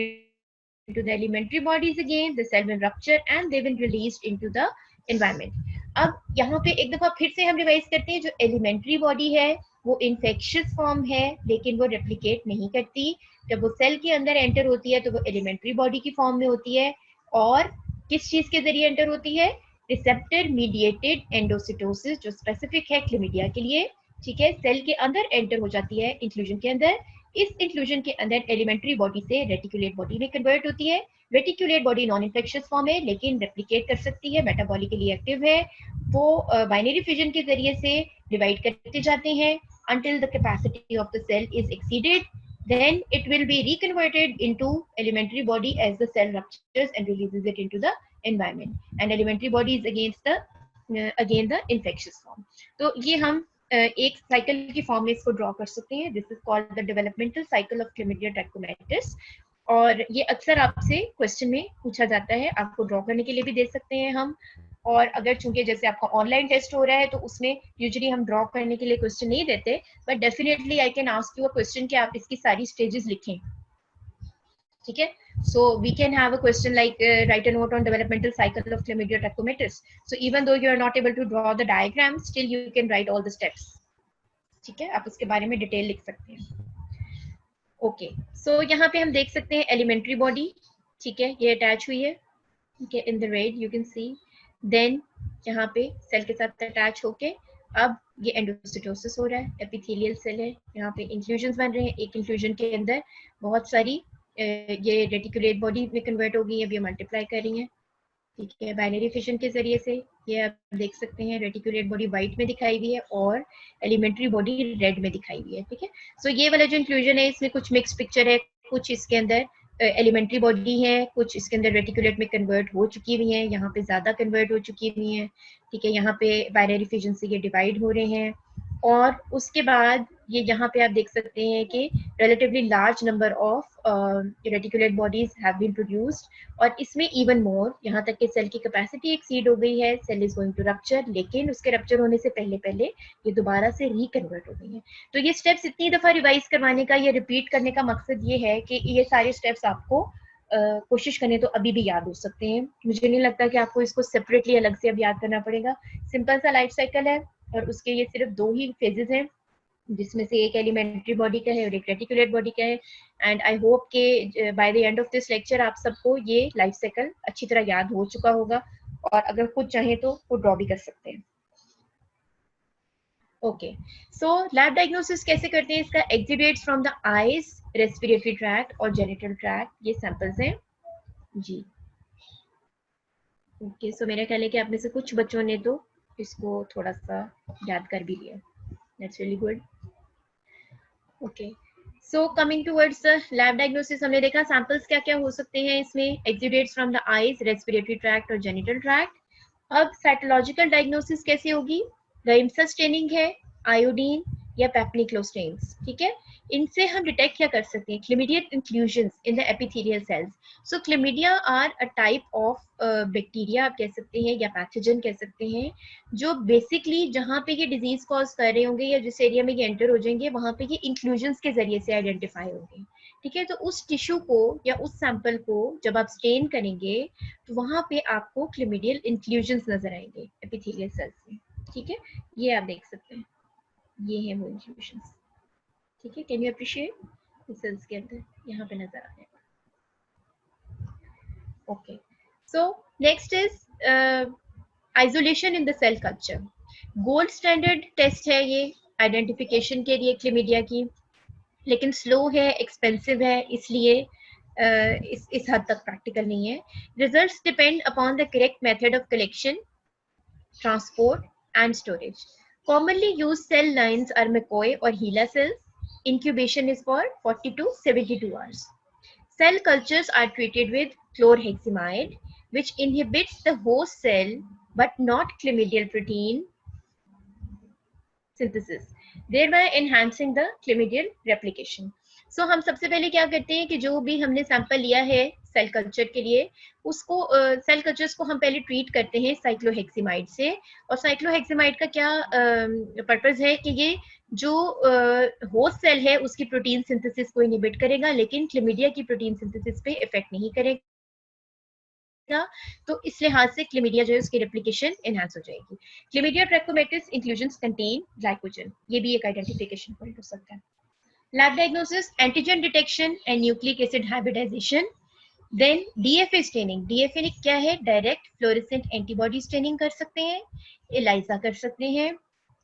into the elementary bodies again, the cell will rupture and they will released into the environment. अब यहाँ पे एक दफा फिर से हम रिवाइज करते हैं, जो एलिमेंट्री बॉडी है वो इन्फेक्शियस फॉर्म है लेकिन वो रेप्लिकेट नहीं करती। जब वो सेल के अंदर एंटर होती है तो वो एलिमेंट्री बॉडी की फॉर्म में होती है, और किस चीज के जरिए एंटर होती है? रिसेप्टर मीडिएटेड एंडोसिटोसिस, जो स्पेसिफिक है क्लिमिडिया के लिए। ठीक है, सेल के अंदर एंटर हो जाती है इंक्लूजन के अंदर। इस इंक्लूजन के अंदर एलिमेंट्री बॉडी से रेटिकुलेट बॉडी में कन्वर्ट होती है। Reticulate body non infectious form है लेकिन रेप्लिकेट कर सकती है, मेटाबॉलिकली एक्टिव है। वो बाइनरी फिजन के जरिए से डिवाइड करते जाते हैं until the capacity of the cell is exceeded. then it will be reconverted into elementary body as the cell ruptures and releases it into the environment, and elementary body is against the again the infectious form. तो ये हम एक cycle की form में इसको draw कर सकते हैं. This is called the developmental cycle of chlamydia trachomatis. और ये अक्सर आपसे क्वेश्चन में पूछा जाता है, आपको ड्रॉ करने के लिए भी दे सकते हैं हम. और अगर चूंकि जैसे आपका ऑनलाइन टेस्ट हो रहा है तो उसमें यूजुअली हम ड्रॉ करने के लिए क्वेश्चन नहीं देते, but definitely I can ask you a question कि आप इसकी सारी स्टेजेस लिखें. ठीक है, so we can have a question like write a note on developmental cycle of Chlamydia trachomatis. So even though you are not able to draw the diagram, still you can write all the steps. ठीक है, आप उसके बारे में detail लिख सकते हैं. Okay, सो यहाँ पे हम देख सकते हैं एलिमेंट्री बॉडी. ठीक है, ये अटैच हुई है. ठीक है, in the red you can see. Then यहाँ पे सेल के साथ अटैच होके अब ये एंडोसाइटोसिस हो रहा है. एपिथेलियल सेल है, यहाँ पे इंक्लूजन्स बन रहे हैं. एक इंक्लूजन के अंदर बहुत सारी ये रेटिकुलेट बॉडी में कन्वर्ट हो गई है, अभी मल्टीप्लाई कर रही है. ठीक है, बाइनरी फिशन के जरिए से ये आप देख सकते हैं. रेटिकुलेट बॉडी व्हाइट में दिखाई हुई है और एलिमेंट्री बॉडी रेड में दिखाई हुई है. ठीक है, सो ये वाला जो इंक्लूजन है इसमें कुछ मिक्स पिक्चर है. कुछ इसके अंदर एलिमेंट्री बॉडी है, कुछ इसके अंदर रेटिकुलेट में कन्वर्ट हो चुकी हुई है, यहाँ पे ज्यादा कन्वर्ट हो चुकी हुई है. ठीक है, यहाँ पे बाइनरी फिशन से ये डिवाइड हो रहे हैं. और उसके बाद ये यहाँ पे आप देख सकते हैं कि relatively large number of reticulate bodies have been produced. और इसमें even more, यहाँ तक कि सेल की कैपेसिटी एक्सीड हो गई है. Cell is going to rupture, लेकिन उसके रप्चर होने से पहले पहले ये दोबारा से रिकन्वर्ट हो गई है. तो ये स्टेप्स इतनी दफा रिवाइज करवाने का, ये रिपीट करने का मकसद ये है कि ये सारे स्टेप्स आपको कोशिश करें तो अभी भी याद हो सकते हैं. मुझे नहीं लगता कि आपको इसको सेपरेटली अलग से अब याद करना पड़ेगा. सिंपल सा लाइफ साइकिल है और उसके ये सिर्फ 2 ही फेजेस हैं, जिसमें से एक एलिमेंट्री बॉडी का है और एक रेटिकुलेट बॉडी का है. एंड आई होप कि by the end of this lecture आप सबको ये लाइफ साइकिल अच्छी तरह याद हो चुका होगा, और अगर खुद चाहें तो वो ड्रॉ भी कर सकते हैं. ओके, सो लैब डायग्नोसिस कैसे करते हैं इसका? Exudates from the eyes, respiratory tract और जेनिटल ट्रैक्ट, ये सैंपल्स हैं जी. ओके, सो मेरा ख्याल है कि आप में से कुछ बच्चों ने तो इसको थोड़ा सा याद कर भी लिया. That's really good. Okay, so coming towards lab diagnosis, हमने देखा सैंपल्स क्या क्या हो सकते हैं इसमें. Exudates from the eyes, respiratory tract और जेनिटल ट्रैक्ट. अब साइटोलॉजिकल डायग्नोसिस कैसे होगी? गाइम्सा स्टेनिंग है, आयोडीन या पेप्निक्लो स्टेन्स. ठीक है, इनसे हम डिटेक्ट क्या कर सकते हैं? Chlamydial inclusions in the epithelial cells. So chlamydia are a type of bacteria आप कह सकते हैं, या पैथोजन कह सकते हैं, जो बेसिकली जहाँ पे ये डिजीज कॉज कर रहे होंगे या जिस एरिया में ये एंटर हो जाएंगे वहाँ पे ये इंक्लूजन्स के जरिए से आइडेंटिफाई होंगे. ठीक है, तो उस टिश्यू को या उस सैंपल को जब आप स्टेन करेंगे तो वहाँ पे आपको क्लेमिडियल इंक्लूजन्स नजर आएंगे एपिथेलियल सेल्स में. ठीक है, ये आप देख सकते हैं, ये है वो इंक्लूजन्स. ठीक है, कैन यू अप्रिशिएट सेल्स के अंदर यहाँ पे नजर आ रहे हैं. Okay, so next is isolation in the cell culture. Gold standard test है ये आइडेंटिफिकेशन के लिए क्लेमिडिया की, लेकिन स्लो है, एक्सपेंसिव है, इसलिए इस हद तक प्रैक्टिकल नहीं है. Results depend upon the correct method of collection, transport and storage. Commonly used cell lines are McCoy or HeLa cells. Incubation is for 40 to 72 hours. Cell cultures are treated with chlorheximide, which inhibits the host cell but not chlamydial protein synthesis, thereby enhancing the chlamydial replication. So हम सबसे पहले क्या करते हैं कि जो भी हमने सैंपल लिया है सेल कल्चर के लिए, उसको सेल कल्चर्स को हम पहले ट्रीट करते हैं साइक्लोहेक्सिमाइड से. और साइक्लोहेक्सिमाइड का क्या पर्पस है कि ये जो होस्ट सेल है उसकी प्रोटीन सिंथेसिस को इनहिबिट करेगा, लेकिन क्लेमिडिया की प्रोटीन सिंथेसिस पे इफेक्ट नहीं करेगा. तो इस लिहाज से क्लेमिडिया जो है उसकी रेप्लिकेशन एनहांस हो जाएगी. Chlamydia trachomatis inclusions contain glycogen, ये भी एक आइडेंटिफिकेशन पॉइंट हो सकता है. Lab diagnosis, antigen detection and nucleic acid hybridisation. Then DFA staining. DFA क्या है? डायरेक्ट फ्लोरेसेंट एंटीबॉडी स्टेनिंग कर सकते हैं, एलाइजा कर सकते हैं.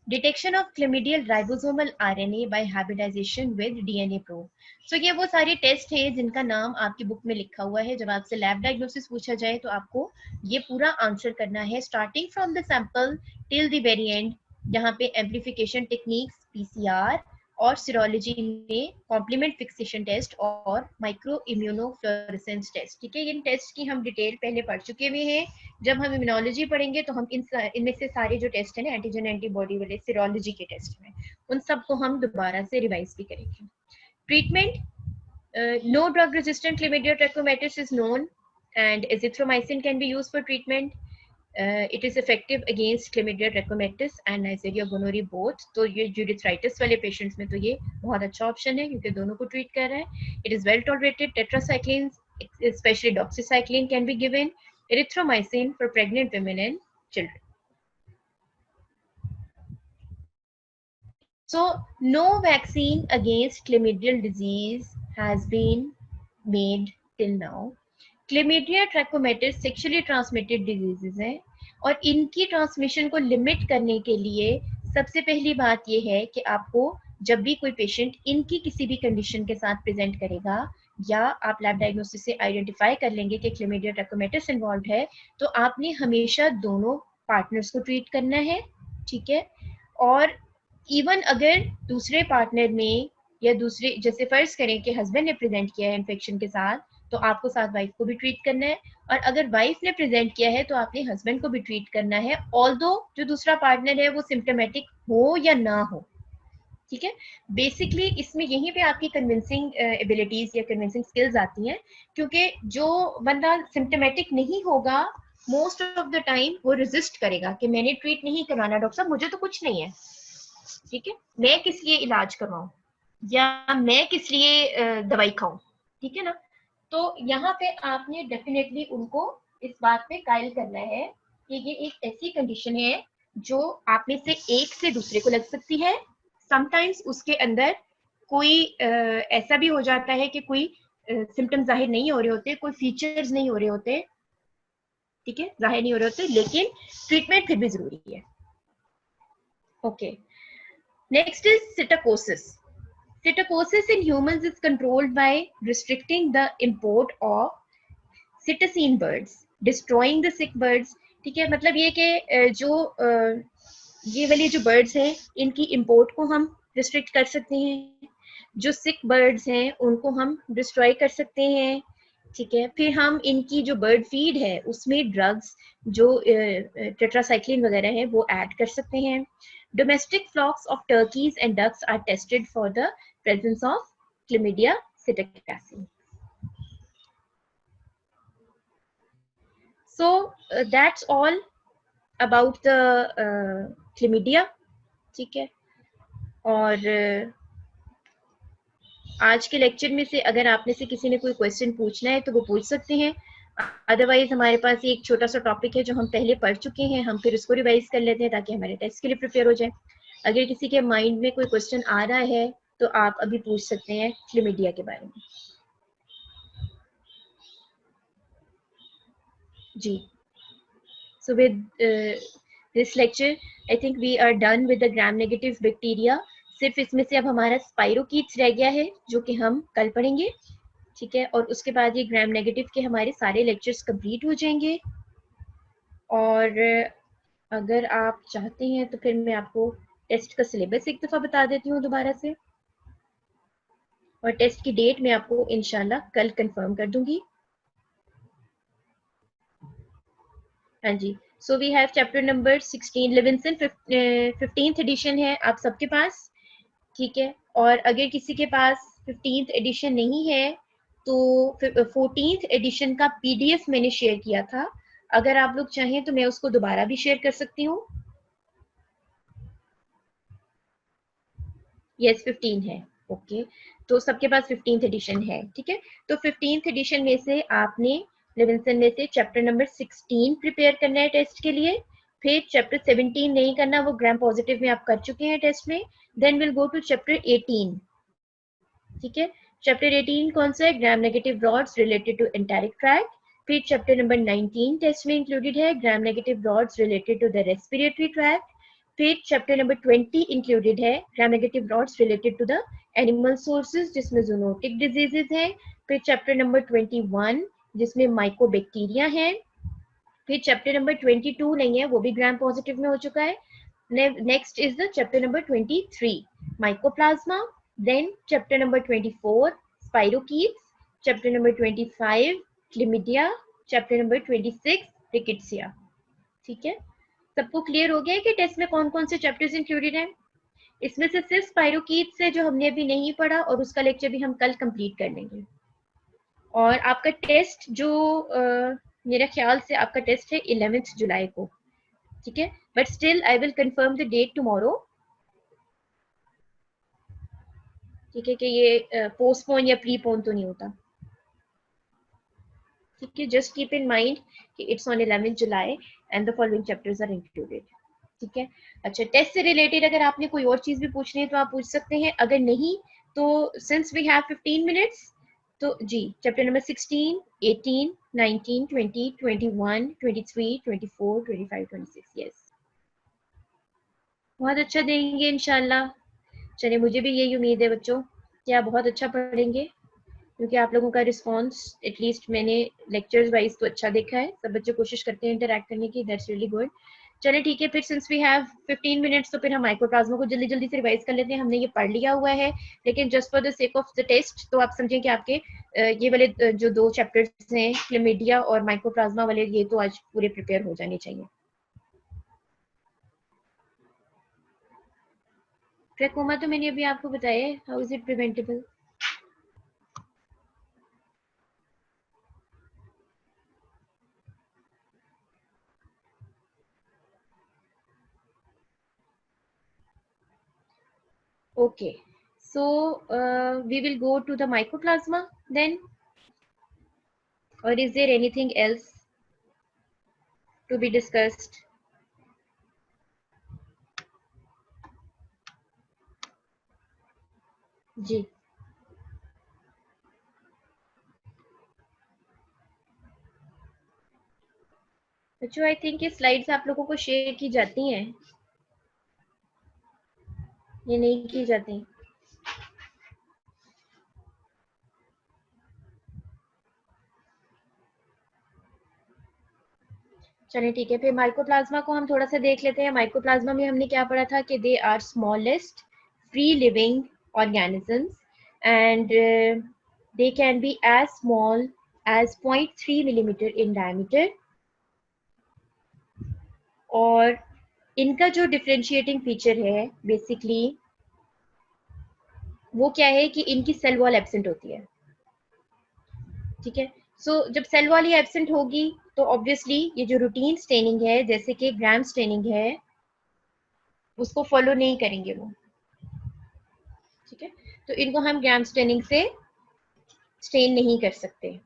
Detection of chlamydial ribosomal RNA by hybridization with DNA probe. So ये वो सारे टेस्ट हैं जिनका नाम आपकी बुक में लिखा हुआ है. जब आपसे लैब डायग्नोसिस पूछा जाए तो आपको ये पूरा आंसर करना है, starting from the sample till the very and. यहाँ पे एम्प्लीफिकेशन टेक्निक्स, पीसीआर, और सिरोलॉजी में कॉम्प्लीमेंट फिक्सेशन टेस्ट और माइक्रो इम्यूनोफ्लोरेसेंस टेस्ट। ठीक है, इन टेस्ट की हम डिटेल पहले पढ़ चुके हुए हैं। जब हम इम्यूनोलॉजी पढ़ेंगे तो हम इनमें से सारे जो टेस्ट हैं एंटीजन एंटीबॉडी वाले सिरोलॉजी के टेस्ट में, उन सबको हम दोबारा से रिवाइज भी करेंगे। Treatment, no drug resistant chlamydia trachomatis is known, and azithromycin can be used for treatment. It is effective against chlamydia trachomatis and Neisseria gonorrhoeae both. तो ये यूरिथ्राइटिस वाले पेशेंट्स में तो ये बहुत अच्छा ऑप्शन है क्योंकि दोनों को ट्रीट कर रहा है. It is well tolerated. Tetracycline, especially doxycycline, can be given. Erythromycin for pregnant women and children. So no vaccine against chlamydial disease has been made till now. Chlamydia trachomatis sexually transmitted diseases हैं और इनकी transmission को limit करने के लिए सबसे पहली बात यह है कि आपको जब भी कोई पेशेंट इनकी किसी भी कंडीशन के साथ प्रेजेंट करेगा या आप लैब डायग्नोसिस से आइडेंटिफाई कर लेंगे कि क्लेमिडिया ट्रैकोमेटिस इन्वॉल्व है, तो आपने हमेशा दोनों पार्टनर्स को ट्रीट करना है. ठीक है, और इवन अगर दूसरे पार्टनर में या दूसरे, जैसे फर्ज करें कि हस्बैंड ने प्रेजेंट किया है इन्फेक्शन के साथ, तो आपको साथ वाइफ को भी ट्रीट करना है, और अगर वाइफ ने प्रेजेंट किया है तो आपने हस्बैंड को भी ट्रीट करना है, ऑल्दो जो दूसरा पार्टनर है वो सिम्टोमेटिक हो या ना हो. ठीक है, बेसिकली इसमें यहीं पे आपकी कन्विंसिंग एबिलिटीज या कन्विंसिंग स्किल्स आती हैं, क्योंकि जो बंदा सिम्टोमेटिक नहीं होगा मोस्ट ऑफ द टाइम वो रेजिस्ट करेगा कि मैंने ट्रीट नहीं करवाना डॉक्टर साहब, मुझे तो कुछ नहीं है. ठीक है, मैं किस लिए इलाज करवाऊं या मैं किस लिए दवाई खाऊं. ठीक है ना, तो यहाँ पे आपने डेफिनेटली उनको इस बात पे कायल करना है कि ये एक ऐसी कंडीशन है जो आप में से एक से दूसरे को लग सकती है. समटाइम्स उसके अंदर कोई ऐसा भी हो जाता है कि कोई सिम्टम जाहिर नहीं हो रहे होते, कोई फीचर्स नहीं हो रहे होते. ठीक है, जाहिर नहीं हो रहे होते, लेकिन ट्रीटमेंट फिर भी जरूरी है. Okay, next is psittacosis. Psittacosis in humans is controlled by restricting the import of psittacine birds, destroying the sick birds. ठीक है, मतलब ये कि जो ये वाली जो birds हैं इनकी import को हम restrict कर सकते हैं, जो sick birds हैं उनको हम destroy कर सकते हैं. ठीक है, फिर हम इनकी जो बर्ड फीड है उसमें ड्रग्स जो टेट्रासाइक्लिन वगैरह है वो ऐड कर सकते हैं. Domestic flocks of turkeys and ducks are tested for the presence of Chlamydia psittacosis. So that's all about the chlamydia. ठीक है, और आज के लेक्चर में से अगर आप में से किसी ने कोई क्वेश्चन पूछना है तो वो पूछ सकते हैं. अदरवाइज हमारे पास एक छोटा सा टॉपिक है जो हम पहले पढ़ चुके हैं, हम फिर उसको रिवाइज कर लेते हैं ताकि हमारे टेस्ट के लिए प्रिपेयर हो जाए. अगर किसी के माइंड में कोई क्वेश्चन आ रहा है तो आप अभी पूछ सकते हैं क्लेमिडिया के बारे में. जी, so with this lecture I think we are done with the gram negative bacteria. सिर्फ इसमें से अब हमारा स्पाइरोकीट्स रह गया है जो कि हम कल पढ़ेंगे. ठीक है, और उसके बाद ये ग्राम नेगेटिव के हमारे सारे लेक्चर्स कंप्लीट हो जाएंगे. और अगर आप चाहते हैं तो फिर मैं आपको टेस्ट का सिलेबस एक दफ़ा बता देती हूँ दोबारा से, और टेस्ट की डेट मैं आपको इंशाल्लाह कल कंफर्म कर दूंगी. हाँ जी, so we have chapter number 16, Levinson 15th edition है आप सबके पास. ठीक है, और अगर किसी के पास 15th एडिशन नहीं है तो 14th एडिशन का पीडीएफ मैंने शेयर किया था, अगर आप लोग चाहें तो मैं उसको दोबारा भी शेयर कर सकती हूँ. यस 15 है. ओके, तो सबके पास 15th एडिशन है. ठीक है, तो 15th एडिशन में से आपने लिविंसन में से चैप्टर नंबर 16 प्रिपेयर करना है टेस्ट के लिए. फिर चैप्टर 17 नहीं करना, वो ग्राम पॉजिटिव में आप कर चुके हैं टेस्ट में. Then will go to chapter 18. ठीक है, चैप्टर 18 कौन सा है? Gram negative rods related to enteric tract. फिर चैप्टर नंबर 19 टेस्ट में इंक्लूडेड है, gram negative rods related to the respiratory tract. फिर चैप्टर नंबर 20 इंक्लूडेड है, gram negative rods related to the animal sources जिसमें zoonotic diseases हैं. फिर chapter number 21 जिसमें mycobacteria है. फिर चैप्टर नंबर 22 नहीं है, वो भी ग्राम पॉजिटिव में हो चुका है. Next is the chapter number 23 mycoplasma, then chapter number 24 spirochetes, chapter number 25 chlamydia, chapter number 26 rickettsia. ठीक है, सबको क्लियर हो गया है कि टेस्ट में कौन कौन से चैप्टर्स इंक्लूडेड हैं? इसमें से सिर्फ स्पाइरोकीट्स है जो हमने अभी नहीं पढ़ा, और उसका लेक्चर भी हम कल कंप्लीट कर लेंगे। और आपका टेस्ट जो मेरा ख्याल से आपका टेस्ट है 11 जुलाई को, ठीक है, but still I will confirm the date tomorrow, ठीक है, कि ये पोस्टपोन या प्रीपोन तो नहीं होता, ठीक है। जस्ट कीप इन माइंड कि it's on 11 July and the following chapters are included, ठीक है। अच्छा, टेस्ट से रिलेटेड अगर आपने कोई और चीज भी पूछनी है तो आप पूछ सकते हैं, अगर नहीं तो सिंस वी हैव 15 मिनट्स, तो जी चैप्टर नंबर 16, 18, 19, 20, 21, 23, 24, 25, 26, यस, बहुत अच्छा देंगे इंशाल्लाह। चलिए, मुझे भी यही उम्मीद है बच्चों कि आप बहुत अच्छा पढ़ेंगे, क्योंकि आप लोगों का रिस्पांस एटलीस्ट मैंने लेक्चर्स वाइज तो अच्छा देखा है, सब बच्चे कोशिश करते हैं इंटरैक्ट करने की, दैट्स रियली गुड। चलिए ठीक है, फिर सिंस वी हैव 15 मिनट्स तो फिर हम माइक्रोप्लाज्मा को जल्दी जल्दी से रिवाइज कर लेते हैं। हमने ये पढ़ लिया हुआ है, लेकिन just for the sake of the test तो आप समझें कि आपके ये वाले जो 2 चैप्टर्स हैं क्लेमिडिया और माइक्रोप्लाज्मा वाले, ये तो आज पूरे प्रिपेयर हो जाने चाहिए। ट्रैकोमा तो मैंने अभी आपको बताया है, how is it preventable. Okay, so we will go to the mycoplasma then, or is there anything else to be discussed? जी बच्चों, आई थिंक ये स्लाइड्स आप लोगों को शेयर की जाती हैं, ये नहीं की जाती? चलिए ठीक है, फिर माइकोप्लाज्मा को हम थोड़ा सा देख लेते हैं। माइकोप्लाज्मा में हमने क्या पढ़ा था कि they are smallest free living organisms and they can be as small as 0.3 millimetre in diameter, और इनका जो डिफरेंशिएटिंग फीचर है बेसिकली वो क्या है कि इनकी सेल वॉल एब्सेंट होती है, ठीक है। सो जब सेल वॉल ही एब्सेंट होगी तो ऑब्वियसली ये जो रूटीन स्टेनिंग है, जैसे कि ग्राम स्टेनिंग है, उसको फॉलो नहीं करेंगे वो, ठीक है। तो इनको हम ग्राम स्टेनिंग से स्टेन नहीं कर सकते,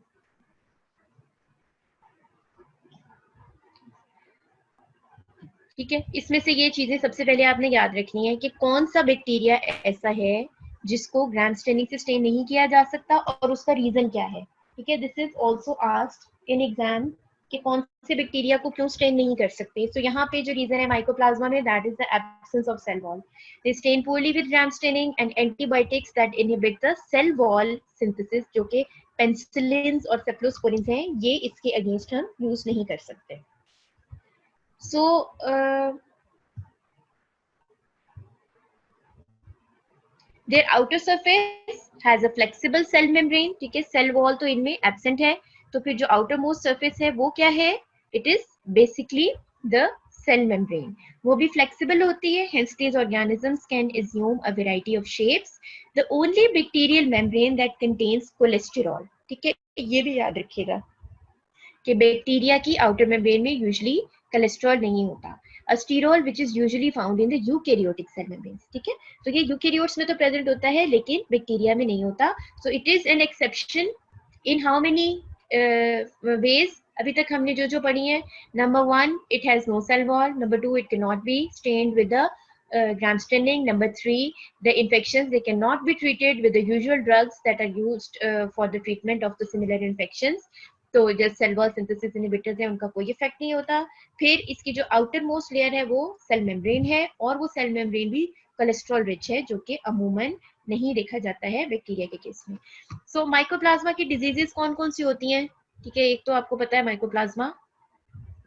ठीक है। इसमें से ये चीजें सबसे पहले आपने याद रखनी है कि कौन सा बैक्टीरिया ऐसा है जिसको ग्राम स्टेनिंग से स्टेन नहीं किया जा सकता और उसका रीजन क्या है, ठीक है। This is also asked in exam कि कौन से बैक्टीरिया को क्यों स्टेन नहीं कर सकते। तो यहाँ पे जो रीजन है माइकोप्लाज्मा में, that is the absence of cell wall. They stain poorly with gram staining and antibiotics that inhibit the cell wall synthesis, जो कि पेनिसिलिन और सेफ्लोस्पोरिन हैं, ये इसके अगेंस्ट हम यूज नहीं कर सकते। So their outer surface has a flexible cell membrane, ठीक है। सेल वॉल तो इनमें एब्सेंट है, तो फिर जो आउटर मोस्ट सरफेस है वो क्या है? It is basically the cell membrane. वो भी फ्लेक्सिबल होती है, hence these organisms can assume a variety of shapes. The only bacterial membrane that contains cholesterol, ठीक है, ये भी याद रखिएगा कि बैक्टीरिया की आउटर मेम्ब्रेन में यूजुअली कोलेस्ट्रॉल नहीं होता, a sterol which is usually found in the eukaryotic cell membranes, ठीक है। तो ये यूकैरियोट्स में तो प्रेजेंट होता है लेकिन बैक्टीरिया में नहीं होता। So it is an exception in how many ways? अभी तक हमने जो जो पढ़ी है, number 1 it has no cell wall, number 2 it can not be stained with the gram staining, number 3 the infections they cannot be treated with the usual drugs that are used for the treatment of the similar infections, तो जो cell wall synthesis inhibitors हैं उनका कोई effect नहीं होता। फिर इसकी जो आउटर मोस्ट लेयर है वो सेल मेम्ब्रेन है, और वो सेल मेम्ब्रेन भी कोलेस्ट्रॉल रिच है, जो कि अमूमन नहीं देखा जाता है बैक्टीरिया के केस में। सो माइकोप्लाज्मा की डिजीजेस कौन कौन सी होती हैं? ठीक है, एक तो आपको पता है माइकोप्लाज्मा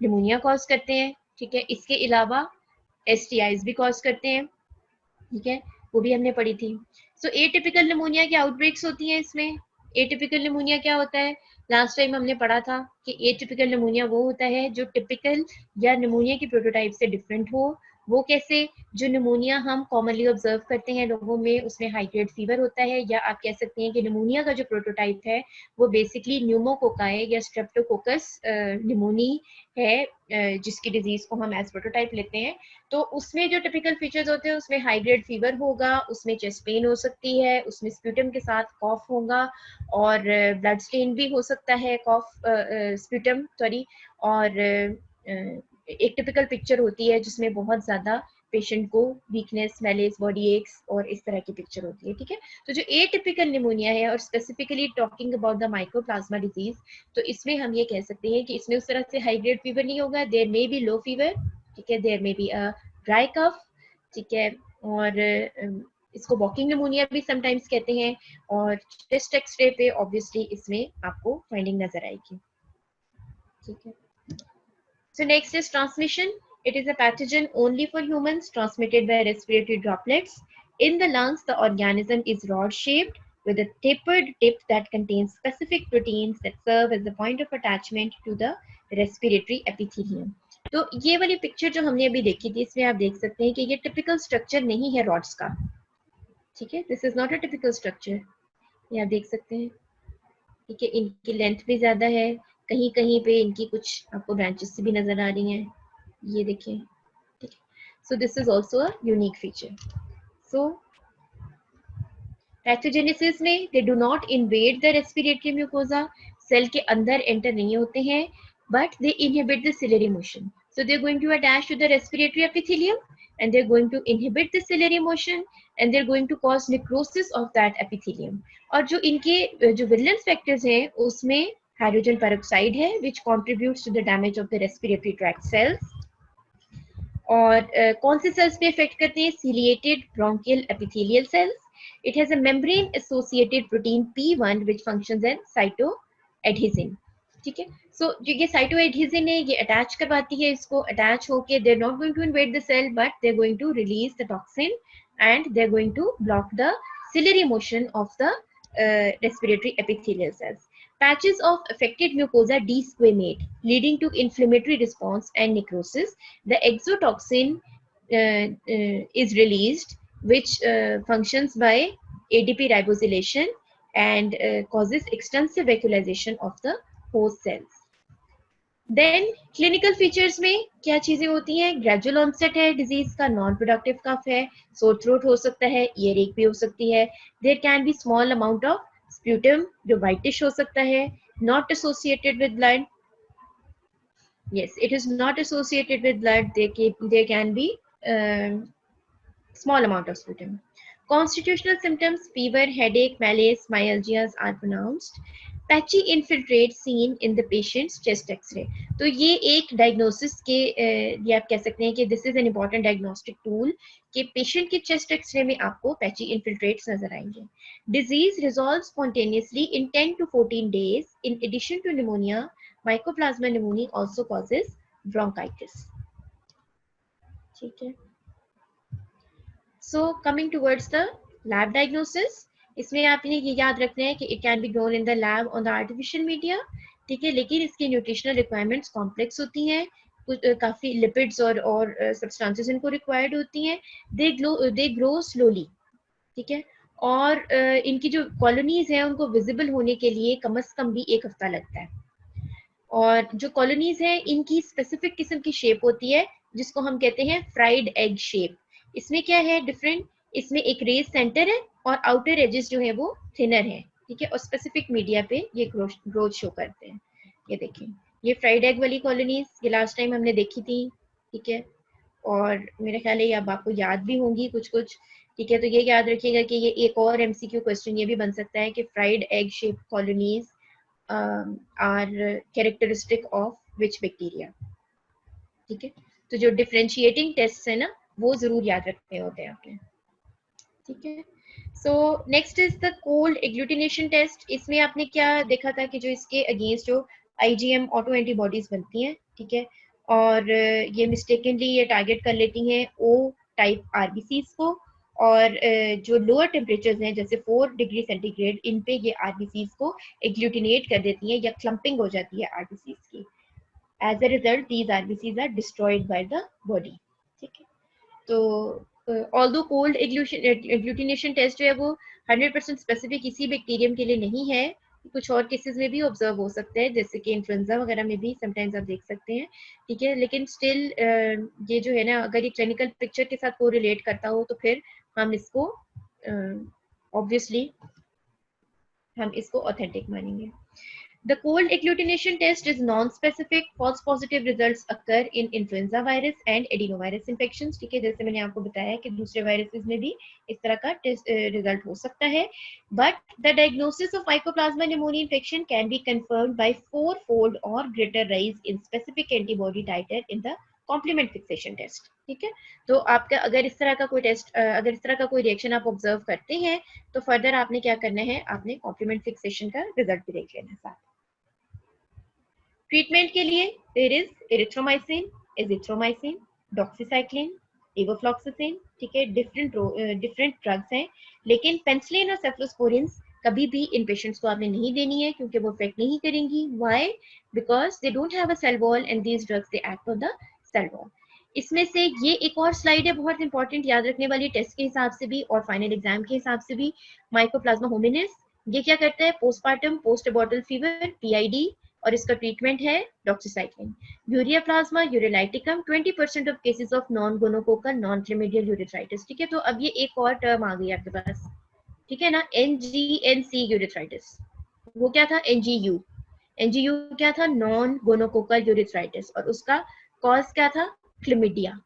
निमोनिया कॉज करते हैं, ठीक है। इसके अलावा एसटीआईज भी कॉज करते हैं, ठीक है। वो भी हमने पढ़ी थी। सो एटिपिकल निमोनिया की आउटब्रेक्स होती हैं इसमें। एटिपिकल निमोनिया क्या होता है? लास्ट टाइम हमने पढ़ा था कि एटिपिकल निमोनिया वो होता है जो टिपिकल या निमोनिया की प्रोटोटाइप से डिफरेंट हो। वो कैसे? जो निमोनिया हम कॉमनली ऑब्जर्व करते हैं लोगों में, उसमें हाई ग्रेड फीवर होता है, या आप कह सकते हैं कि निमोनिया का जो प्रोटोटाइप है वो बेसिकली न्यूमोकोकाई या स्ट्रेप्टोकोकस निमोनी है, जिसकी डिजीज को हम एज प्रोटोटाइप लेते हैं। तो उसमें जो टिपिकल फीचर्स होते हैं, उसमें हाई ग्रेड फीवर होगा, उसमें चेस्ट पेन हो सकती है, उसमें स्प्यूटम के साथ कॉफ होगा, और ब्लड स्टेन भी हो सकता है, कॉफ स्प्यूटम सॉरी। और एक टिपिकल पिक्चर होती है जिसमें बहुत ज्यादा पेशेंट को वीकनेस, मैलेज, बॉडी एक्स और इस तरह की पिक्चर होती है, ठीक है। तो जो एटिपिकल निमोनिया है, और specifically talking about the mycoplasma disease, तो इसमें हम ये कह सकते हैं कि इसमें उस तरह से हाई ग्रेड फीवर नहीं होगा, there may be low fever, ठीक है, there may be a dry cough, ठीक है, और इसको वॉकिंग निमोनिया भी समटाइम्स कहते हैं, और चेस्ट एक्सरे पे ऑब्वियसली इसमें आपको फाइंडिंग नजर आएगी, ठीक है। So next is transmission. It is a pathogen only for humans, transmitted by respiratory droplets. In the lungs, the organism is rod-shaped with a tapered tip that contains specific proteins that serve as the point of attachment to the respiratory epithelium. तो ये वाली picture जो हमने अभी देखी थी, इसमें आप देख सकते हैं कि ये टिपिकल स्ट्रक्चर नहीं है रॉड्स का, ठीक है। This is not a typical structure, ये आप देख सकते हैं, ठीक है। इनकी लेंथ भी ज्यादा है, कहीं कहीं पे इनकी कुछ आपको ब्रांचेस भी नजर आ रही हैं, ये देखिए, ठीक है। So this is also a unique feature. So pathogenesis में they do not invade the respiratory mucosa, cell के अंदर एंटर नहीं होते हैं, but they inhibit the ciliary motion. So they're going to attach to the respiratory epithelium, and they're going to inhibit the ciliary motion, and they're going to cause necrosis of that epithelium. और जो इनके जो virulence factors हैं उसमें hydrogen peroxide है, which contributes to the damage of the respiratory tract cells. और कौन से सेल्स पे इफेक्ट करते हैं? ciliated bronchial epithelial cells. It has a membrane associated protein P1 which functions as cytoadhesin, ठीक है। सो जो ये cytoadhesin है, ये अटैच करवाती है इसको, अटैच होके they're not going to invade the cell, but they're going to release the toxin, and they're going to block the ciliary motion of the respiratory epithelial cells. Patches of affected mucosa desquamate, leading to inflammatory response and necrosis. The exotoxin is released, which functions by ADP ribosylation and causes extensive vacuolization of the host cells. Then clinical features में क्या चीजें होती हैं? Gradual onset है disease का, non productive cough है, sore throat हो सकता है, ईयर एक भी हो सकती है, there can be small amount of sputum जो व्हाइटिश हो सकता है, not associated with blood, yes, it is not associated with blood, there can be small amount of sputum. Constitutional symptoms: fever, headache, malaise, myalgias are pronounced. Patchy infiltrate seen in the patient's chest X-ray. तो ये एक diagnosis के ये आप कह सकते हैं कि this is an important diagnostic tool कि पेशेंट के चेस्ट एक्सरे में आपको पैची इन्फिल्ट्रेट्स नजर आएंगे. Disease resolve spontaneously in 10 to 14 days. In addition to pneumonia, Mycoplasma pneumoniae also causes bronchitis. ठीक है. So coming towards the lab diagnosis, इसमें आपने ये याद रखना है कि it can be grown in the lab on the artificial media, ठीक है, लेकिन इसकी न्यूट्रिशनल रिक्वायरमेंट्स कॉम्प्लेक्स होती हैं, कुछ काफी लिपिड्स और सब्सटेंसेस इनको रिक्वायर्ड होती हैं. दे ग्रो स्लोली, ठीक है, और इनकी जो कॉलोनीज हैं उनको विजिबल होने के लिए कम से कम भी 1 हफ्ता लगता है. और जो कॉलोनीज हैं इनकी स्पेसिफिक किस्म की शेप होती है जिसको हम कहते हैं फ्राइड एग शेप. इसमें क्या है डिफरेंट? इसमें एक रेज सेंटर है और आउटर एजेस जो है वो थिनर है, ठीक है, और स्पेसिफिक मीडिया पे ये ग्रोथ शो करते हैं. ये देखें, ये फ्राइड एग वाली कॉलोनीज ये लास्ट टाइम हमने देखी थी, ठीक है, और मेरे ख्याल है अब आपको याद भी होंगी कुछ कुछ, ठीक है. तो ये याद रखिएगा कि ये एक और एमसीक्यू क्वेश्चन ये भी बन सकता है कि fried egg shape colonies are characteristic of which bacteria, ठीक है. तो जो डिफरेंशिएटिंग टेस्ट है ना वो जरूर याद रखने होते हैं आपने, ठीक है. So next is the cold agglutination test. इसमें आपने क्या देखा था कि जो इसके अगेंस्ट जो आईजीएम ऑटो एंटीबॉडीज बनती हैं, ठीक है, और ये मिस्टेकनली ये टारगेट कर लेती हैं ओ टाइप आरबीसीज को, और जो लोअर टेम्परेचर्स हैं जैसे 4 डिग्री सेंटीग्रेड, इन पे ये आरबीसीज को एग्लूटिनेट कर देती हैं या क्लम्पिंग हो जाती है आरबीसीज की। As a result these RBCs are destroyed by the body. ठीक है, तो ऑल्दो कोल्ड एग्लूटिनेशन टेस्ट जो है वो 100% स्पेसिफिक इसी बैक्टीरियम के लिए नहीं है, कुछ और केसेस में भी ऑब्जर्व हो सकता है, जैसे कि इन्फ्लुएंजा वगैरह में भी समटाइम्स आप देख सकते हैं। ठीक है, लेकिन स्टिल ये जो है ना, अगर ये क्लिनिकल पिक्चर के साथ को रिलेट करता हो तो फिर हम इसको ऑब्वियसली हम इसको ऑथेंटिक मानेंगे। The cold agglutination test is non-specific. False positive results occur in influenza virus and adenovirus infections. ठीक है, जैसे मैंने आपको बताया कि दूसरे वायरसेस में भी इस तरह का टेस्ट रिजल्ट हो सकता है। But the diagnosis of Mycoplasma pneumoniae infection can be confirmed by four-fold or greater rise in specific antibody titer in the complement fixation test. ठीक है, तो आपका अगर इस तरह का कोई टेस्ट, अगर इस तरह का कोई रिएक्शन आप ऑब्जर्व करते हैं तो फर्दर आपने क्या करना है, आपने कॉम्प्लीमेंट फिक्सेशन का रिजल्ट भी देख लेना है साथ। ट्रीटमेंट के लिए there is erythromycin, azithromycin, doxycycline, levofloxacin. ठीक है, डिफरेंट ड्रग्स हैं, लेकिन पेनिसिलिन और सेफ्लोस्पोरिन्स कभी भी इन पेशेंट्स को आपने नहीं देनी है, क्योंकि वो इफेक्ट नहीं करेंगी। Why? Because they don't have a cell wall and these drugs they act on the cell wall. इसमें से ये एक और स्लाइड है बहुत इंपॉर्टेंट, याद रखने वाली, टेस्ट के हिसाब से भी और फाइनल एग्जाम के हिसाब से भी। माइकोप्लाज्मा होमिनिस ये क्या करता है, postmortem post abortal fever, PID, और इसका ट्रीटमेंट है doxycycline. Ureaplasma urealyticum 20% of cases of non gonococcal non chlamydial urethritis. ठीक है, तो अब ये एक और टर्म आ गई आपके पास, ठीक है ना, एनजीएनसी यूरिथ्राइटिस। वो क्या था, एनजीयू। एनजीयू क्या था, नॉन गोनोकोकल यूरिथ्राइटिस, और उसका कॉज क्या था, क्लेमिडिया।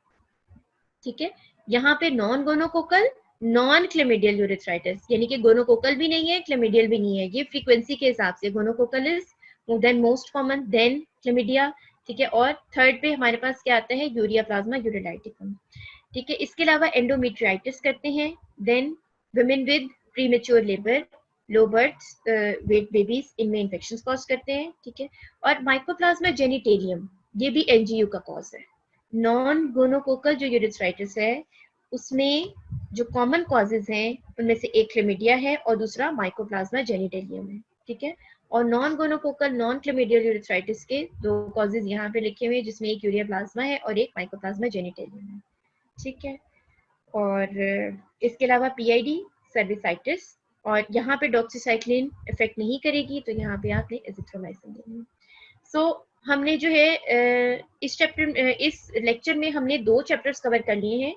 ठीक है, यहाँ पे नॉन गोनोकोकल नॉन क्लेमिडियल यूरिथ्राइटिस, यानी कि गोनोकोकल भी नहीं है, क्लेमिडियल भी नहीं है। ये फ्रीक्वेंसी के हिसाब से gonococcal is then most common, then chlamydia. ठीक है, और थर्ड पे हमारे पास क्या आता है, यूरिया प्लाज्मा यूरिलाइटिकम। ठीक है, इसके अलावा एंडोमेट्रियाइटिस करते हैं, then women with premature labour, low birth weight babies, इनमें इन्फेक्शन कॉज करते हैं। ठीक है, और माइकोप्लाज्मा जेनिटेलियम ये भी एनजीयू का कॉज है। नॉन गोनोकोकल जो यूरिथ्राइटिस है उसमें जो कॉमन कॉजेज हैं उनमें से एक क्लेमिडिया है और दूसरा माइकोप्लाज्मा जेनिटेलियम है। ठीक है, और नॉन गोनोकोकल नॉन क्लेमिडियल यूरिथ्राइटिस के दो कॉजेज यहाँ पे लिखे हुए हैं, जिसमें एक यूरिया प्लाज्मा है और एक माइकोप्लाज्मा जेनिटेलियम है। ठीक है, और इसके अलावा पीआईडी, सर्विसाइटिस, और यहाँ पे डॉक्सीसाइक्लिन इफेक्ट नहीं करेगी, तो यहाँ पे आपने एजिथ्रोमाइसिन देनी है। सो हमने जो है इस लेक्चर में हमने 2 चैप्टर्स कवर कर लिए हैं।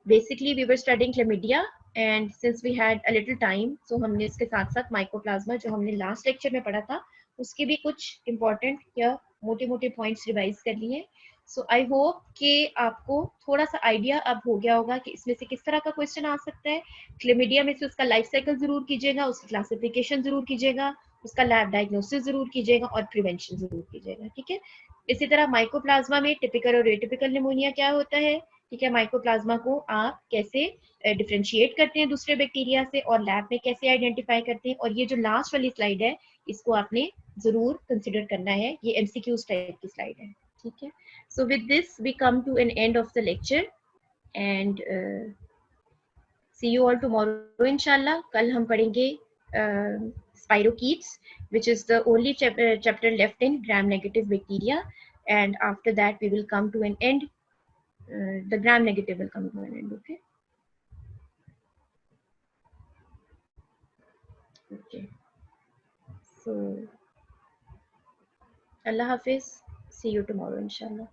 Basically we were studying chlamydia, and since we had a little time so हमने इसके साथ साथ माइकोप्लाज्मा जो हमने लास्ट लेक्चर में पढ़ा था उसके भी कुछ इंपॉर्टेंट या मोटे मोटे पॉइंट्स रिवाइज कर लिए हैं। सो आई होप कि आपको थोड़ा सा आइडिया अब हो गया होगा कि इसमें से किस तरह का क्वेश्चन आ सकता है। क्लेमिडिया में से उसका लाइफ साइकिल जरूर कीजिएगा, उसकी क्लासिफिकेशन जरूर कीजिएगा, उसका लैब डायग्नोसिस जरूर कीजिएगा और प्रिवेंशन जरूर कीजिएगा। ठीक है, इसी तरह माइकोप्लाज्मा में टिपिकल और एटिपिकल निमोनिया क्या होता है। ठीक है, माइकोप्लाज्मा को आप कैसे डिफरेंशिएट करते हैं दूसरे बैक्टीरिया से और लैब में कैसे आइडेंटिफाई करते हैं, और ये जो लास्ट वाली स्लाइड है इसको आपने जरूर कंसिडर करना है, ये एमसीक्यूज टाइप की स्लाइड है। ठीक है, so with this we come to an end of the lecture and see you all tomorrow inshallah. कल हम पढ़ेंगे spirochetes which is the only chapter left in gram negative bacteria, and after that we will come to an end, the gram negative will come to an end. Okay, okay, so Allah Hafiz, see you tomorrow inshallah.